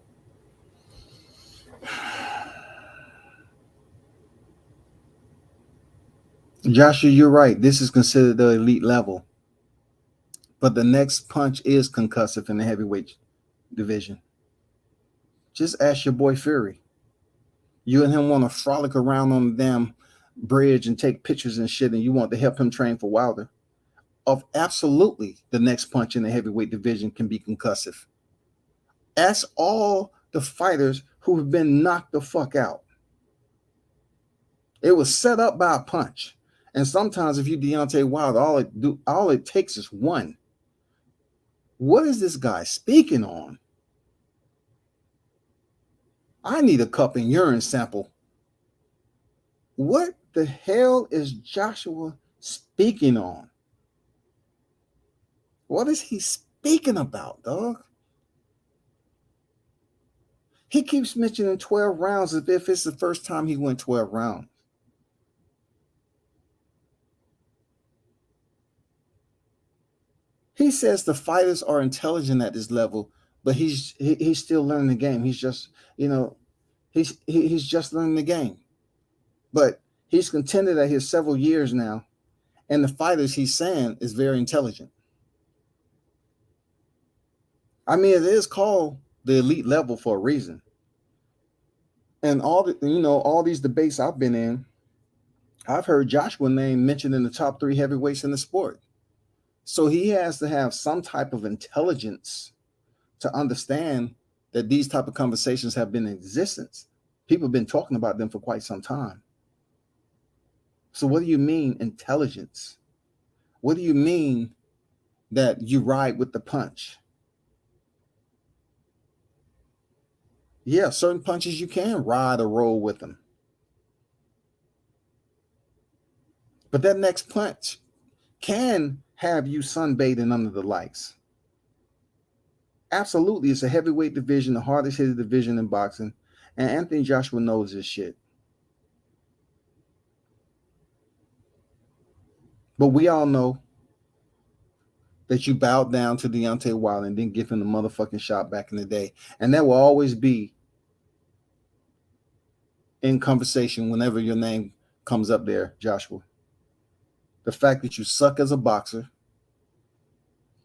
Joshua, you're right. This is considered the elite level. But the next punch is concussive in the heavyweight division. Just ask your boy Fury. You and him want to frolic around on the damn bridge and take pictures and shit, and you want to help him train for Wilder. Absolutely, the next punch in the heavyweight division can be concussive. Ask all the fighters who have been knocked the fuck out. It was set up by a punch. And sometimes if you Deontay Wilder, all it takes is one. What is this guy speaking on? I need a cup and urine sample. What the hell is Joshua speaking on? What is he speaking about, dog? He keeps mentioning 12 rounds as if it's the first time he went 12 rounds. He says the fighters are intelligent at this level, but he's still learning the game. He's just, he's just learning the game. But he's contended at here several years now, and the fighters he's saying is very intelligent. I mean, it is called the elite level for a reason. And all these debates I've been in, I've heard Joshua name mentioned in the top 3 heavyweights in the sport. So he has to have some type of intelligence to understand that these type of conversations have been in existence. People have been talking about them for quite some time. So what do you mean intelligence? What do you mean that you ride with the punch? Yeah, certain punches you can ride or roll with them. But that next punch can have you sunbathing under the lights. Absolutely, it's a heavyweight division, the hardest hitting division in boxing, and Anthony Joshua knows this shit. But we all know that you bowed down to Deontay Wilder and didn't give him the motherfucking shot back in the day. And that will always be in conversation whenever your name comes up there, Joshua. The fact that you suck as a boxer.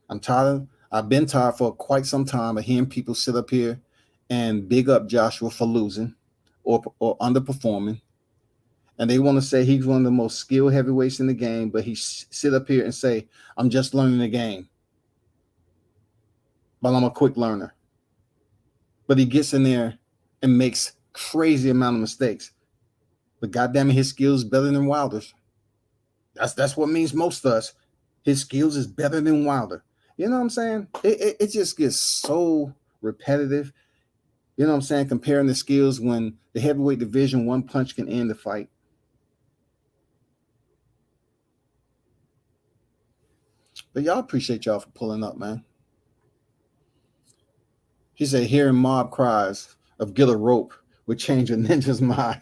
I've been tired for quite some time of hearing people sit up here and big up Joshua for losing or underperforming. And they want to say he's one of the most skilled heavyweights in the game, but he sit up here and say, I'm just learning the game. But I'm a quick learner. But he gets in there and makes crazy amount of mistakes. But goddamn it, his skills better than Wilder's. That's what means most to us. His skills is better than Wilder. You know what I'm saying? It just gets so repetitive. You know what I'm saying? Comparing the skills when the heavyweight division, one punch can end the fight. But y'all, appreciate y'all for pulling up, man. He said, hearing mob cries of get a rope would change a ninja's mind.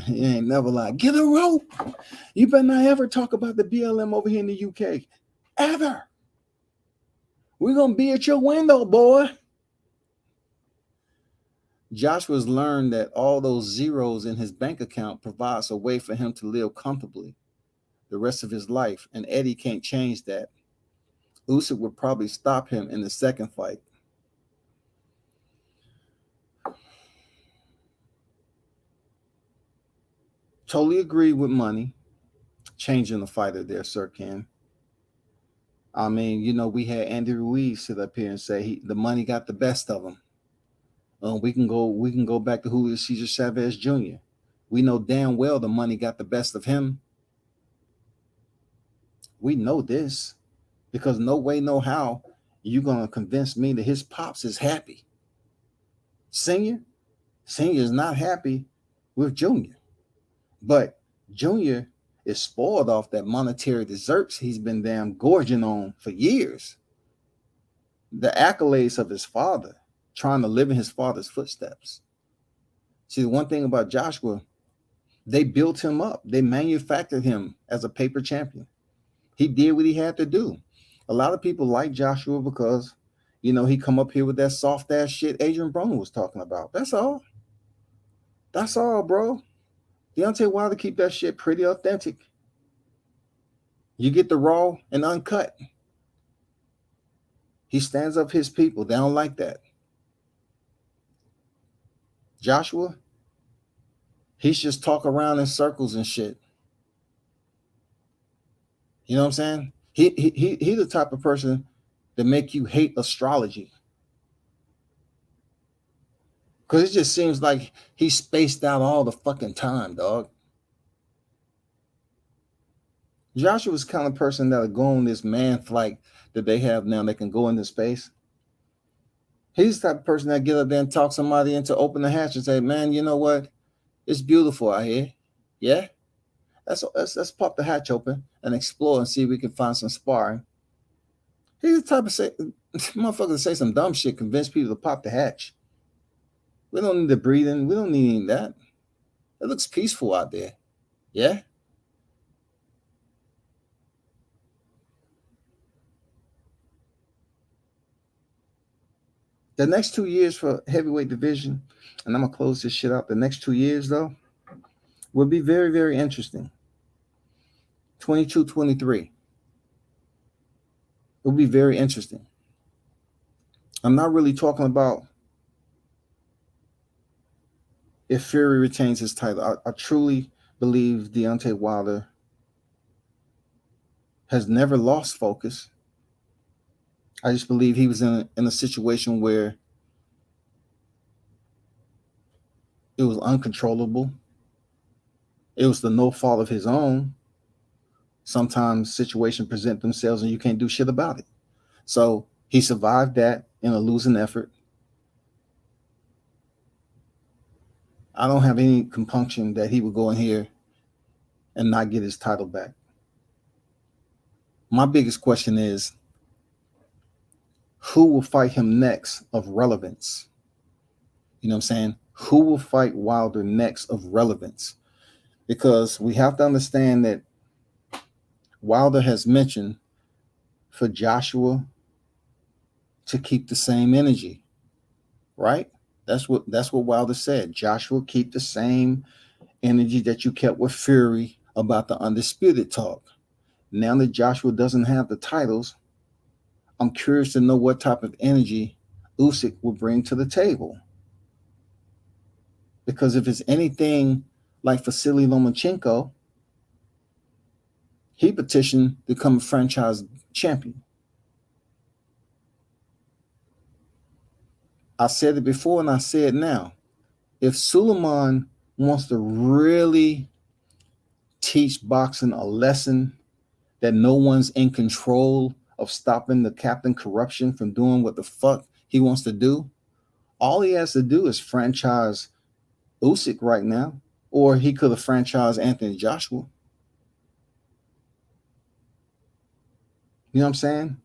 He ain't never lied. Get a rope. You better not ever talk about the BLM over here in the UK. Ever. We're going to be at your window, boy. Joshua's learned that all those zeros in his bank account provides a way for him to live comfortably the rest of his life. And Eddie can't change that. Usyk would probably stop him in the second fight. Totally agree with money changing the fighter there, Sir Ken. I mean, you know, we had Andy Ruiz sit up here and say the money got the best of him. We can go back to Julio Cesar Chavez Jr. We know damn well the money got the best of him. We know this because no way, no how you're gonna convince me that his pops is happy. Senior is not happy with Junior, but Junior is spoiled off that monetary desserts he's been damn gorging on for years. The accolades of his father, trying to live in his father's footsteps. See, the one thing about Joshua, they built him up. They manufactured him as a paper champion. He did what he had to do. A lot of people like Joshua because, you know, he come up here with that soft ass shit Adrian Broner was talking about. That's all. That's all, bro. Deontay Wilder keep that shit pretty authentic. You get the raw and uncut. He stands up his people. They don't like that. Joshua, he's just talk around in circles and shit. You know what I'm saying? He the type of person that make you hate astrology. Because it just seems like he's spaced out all the fucking time, dog. Joshua's the kind of person that'll go on this man flight that they have now. They can go into space. He's the type of person that get up there and talk somebody into open the hatch and say, man, you know what? It's beautiful out here. Yeah? Let's pop the hatch open and explore and see if we can find some sparring. He's the type of motherfucker to say some dumb shit, convince people to pop the hatch. We don't need the breathing. We don't need any of that. It looks peaceful out there. Yeah? The next 2 years for heavyweight division, and I'm going to close this shit out. The next 2 years, though, will be very, very interesting. 22, 23. It will be very interesting. I'm not really talking about if Fury retains his title. I truly believe Deontay Wilder has never lost focus. I just believe he was in a situation where it was uncontrollable. It was the no fault of his own. Sometimes situations present themselves and you can't do shit about it. So he survived that in a losing effort. I don't have any compunction that he would go in here and not get his title back. My biggest question is, who will fight him next of relevance? You know what I'm saying? Who will fight Wilder next of relevance? Because we have to understand that Wilder has mentioned for Joshua to keep the same energy, right? That's what Wilder said. Joshua, keep the same energy that you kept with Fury about the undisputed talk. Now that Joshua doesn't have the titles, I'm curious to know what type of energy Usyk will bring to the table. Because if it's anything like Vasily Lomachenko, he petitioned to become a franchise champion. I said it before and I say it now. If Suleiman wants to really teach boxing a lesson that no one's in control of stopping the captain corruption from doing what the fuck he wants to do, all he has to do is franchise Usyk right now, or he could have franchised Anthony Joshua. You know what I'm saying?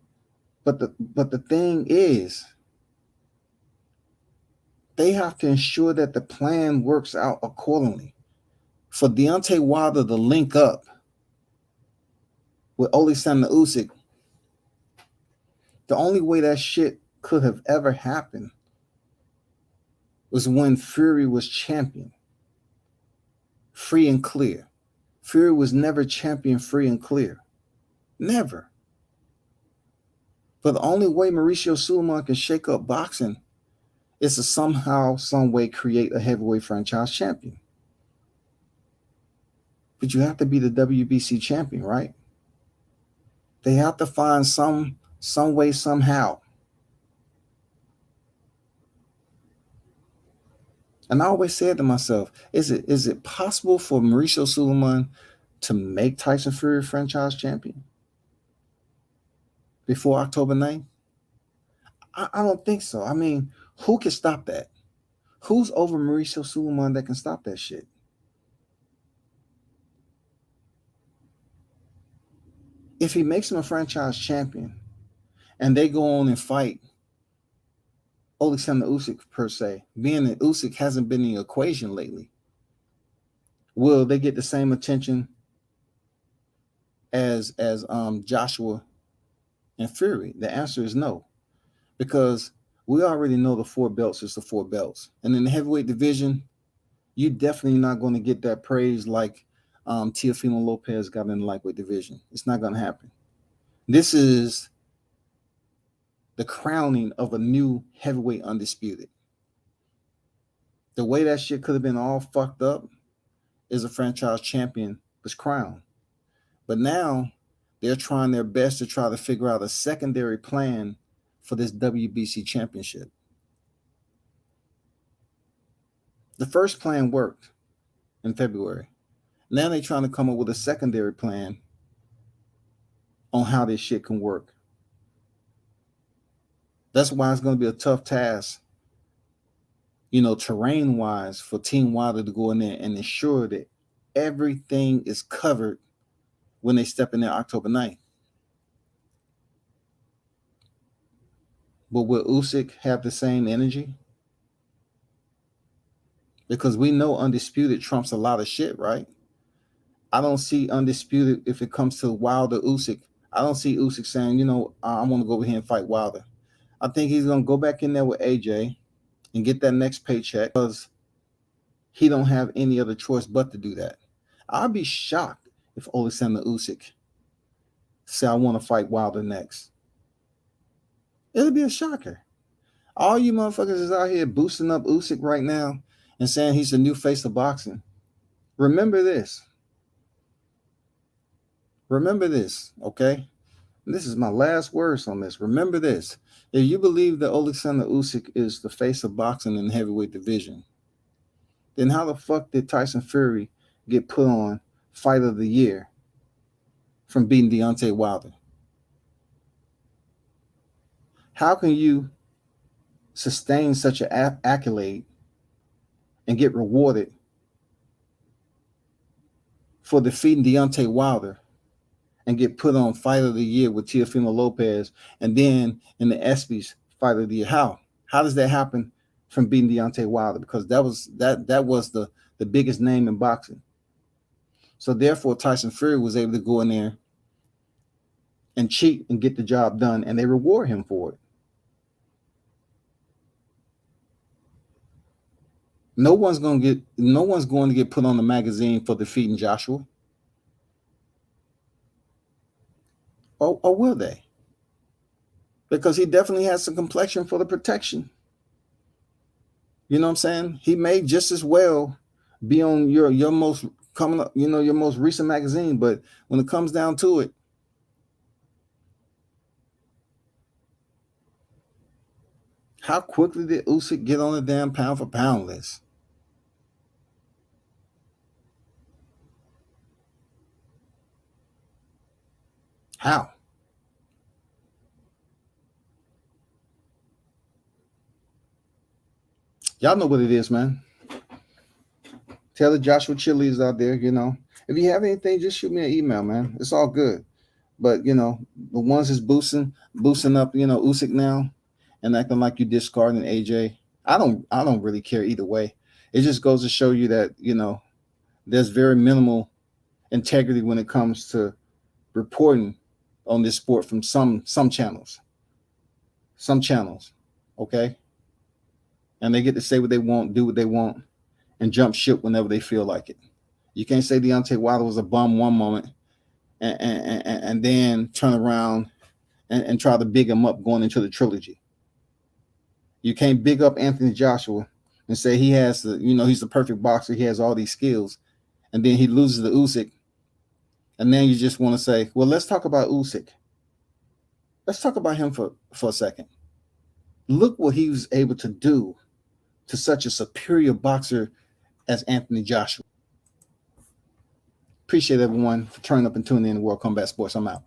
But the thing is, they have to ensure that the plan works out accordingly. For Deontay Wilder to link up with Oleksandr Usyk, the only way that shit could have ever happened was when Fury was champion, free and clear. Fury was never champion free and clear. Never. But the only way Mauricio Suleiman can shake up boxing is to somehow, some way create a heavyweight franchise champion. But you have to be the WBC champion, right? They have to find some way, somehow. And I always said to myself, is it possible for Mauricio Sulaiman to make Tyson Fury franchise champion before October 9th? I don't think so. I mean, who can stop that? Who's over Mauricio Sulaiman that can stop that shit? If he makes him a franchise champion and they go on and fight Alexander Usyk per se, being that Usyk hasn't been in the equation lately, will they get the same attention as Joshua and Fury? The answer is no, because we already know the 4 belts is the 4 belts, and in the heavyweight division, you're definitely not going to get that praise like Teofimo Lopez got in the lightweight division. It's not going to happen. This is the crowning of a new heavyweight undisputed. The way that shit could have been all fucked up is a franchise champion was crowned. But now they're trying their best to try to figure out a secondary plan for this WBC championship. The first plan worked in February. Now they're trying to come up with a secondary plan on how this shit can work. That's why it's going to be a tough task, terrain-wise, for Team Wilder to go in there and ensure that everything is covered when they step in there October 9th. But will Usyk have the same energy? Because we know Undisputed trumps a lot of shit, right? I don't see Undisputed, if it comes to Wilder Usyk, I don't see Usyk saying, I want to go over here and fight Wilder. I think he's going to go back in there with AJ and get that next paycheck because he don't have any other choice but to do that. I'd be shocked if Alexander Usyk say, I want to fight Wilder next. It'll be a shocker. All you motherfuckers is out here boosting up Usyk right now and saying he's the new face of boxing. Remember this. Remember this, okay? And this is my last words on this. Remember this. If you believe that Alexander Usyk is the face of boxing in the heavyweight division, then how the fuck did Tyson Fury get put on Fight of the Year from beating Deontay Wilder? How can you sustain such an accolade and get rewarded for defeating Deontay Wilder and get put on Fight of the Year with Teofimo Lopez and then in the ESPYs Fight of the Year? How does that happen from beating Deontay Wilder? Because that was the biggest name in boxing. So therefore, Tyson Fury was able to go in there and cheat and get the job done, and they reward him for it. No one's going to get put on the magazine for defeating Joshua. Or will they? Because he definitely has some complexion for the protection. You know what I'm saying? He may just as well be on your most coming up, your most recent magazine, but when it comes down to it, how quickly did Usyk get on the damn pound for pound list? How? Y'all know what it is, man. Tell the Joshua cheerleaders out there, if you have anything, just shoot me an email, man. It's all good. But, the ones that's boosting up, Usyk now and acting like you discarding AJ, I don't really care either way. It just goes to show you that, there's very minimal integrity when it comes to reporting on this sport from some channels. Some channels, okay? And they get to say what they want, do what they want, and jump ship whenever they feel like it. You can't say Deontay Wilder was a bum one moment and then turn around and try to big him up going into the trilogy. You can't big up Anthony Joshua and say he has he's the perfect boxer, he has all these skills, and then he loses to Usyk. And then you just want to say, well, let's talk about Usyk. let's talk about him for a second. Look what he was able to do to such a superior boxer as Anthony Joshua. Appreciate everyone for turning up and tuning in to World Combat Sports. I'm out.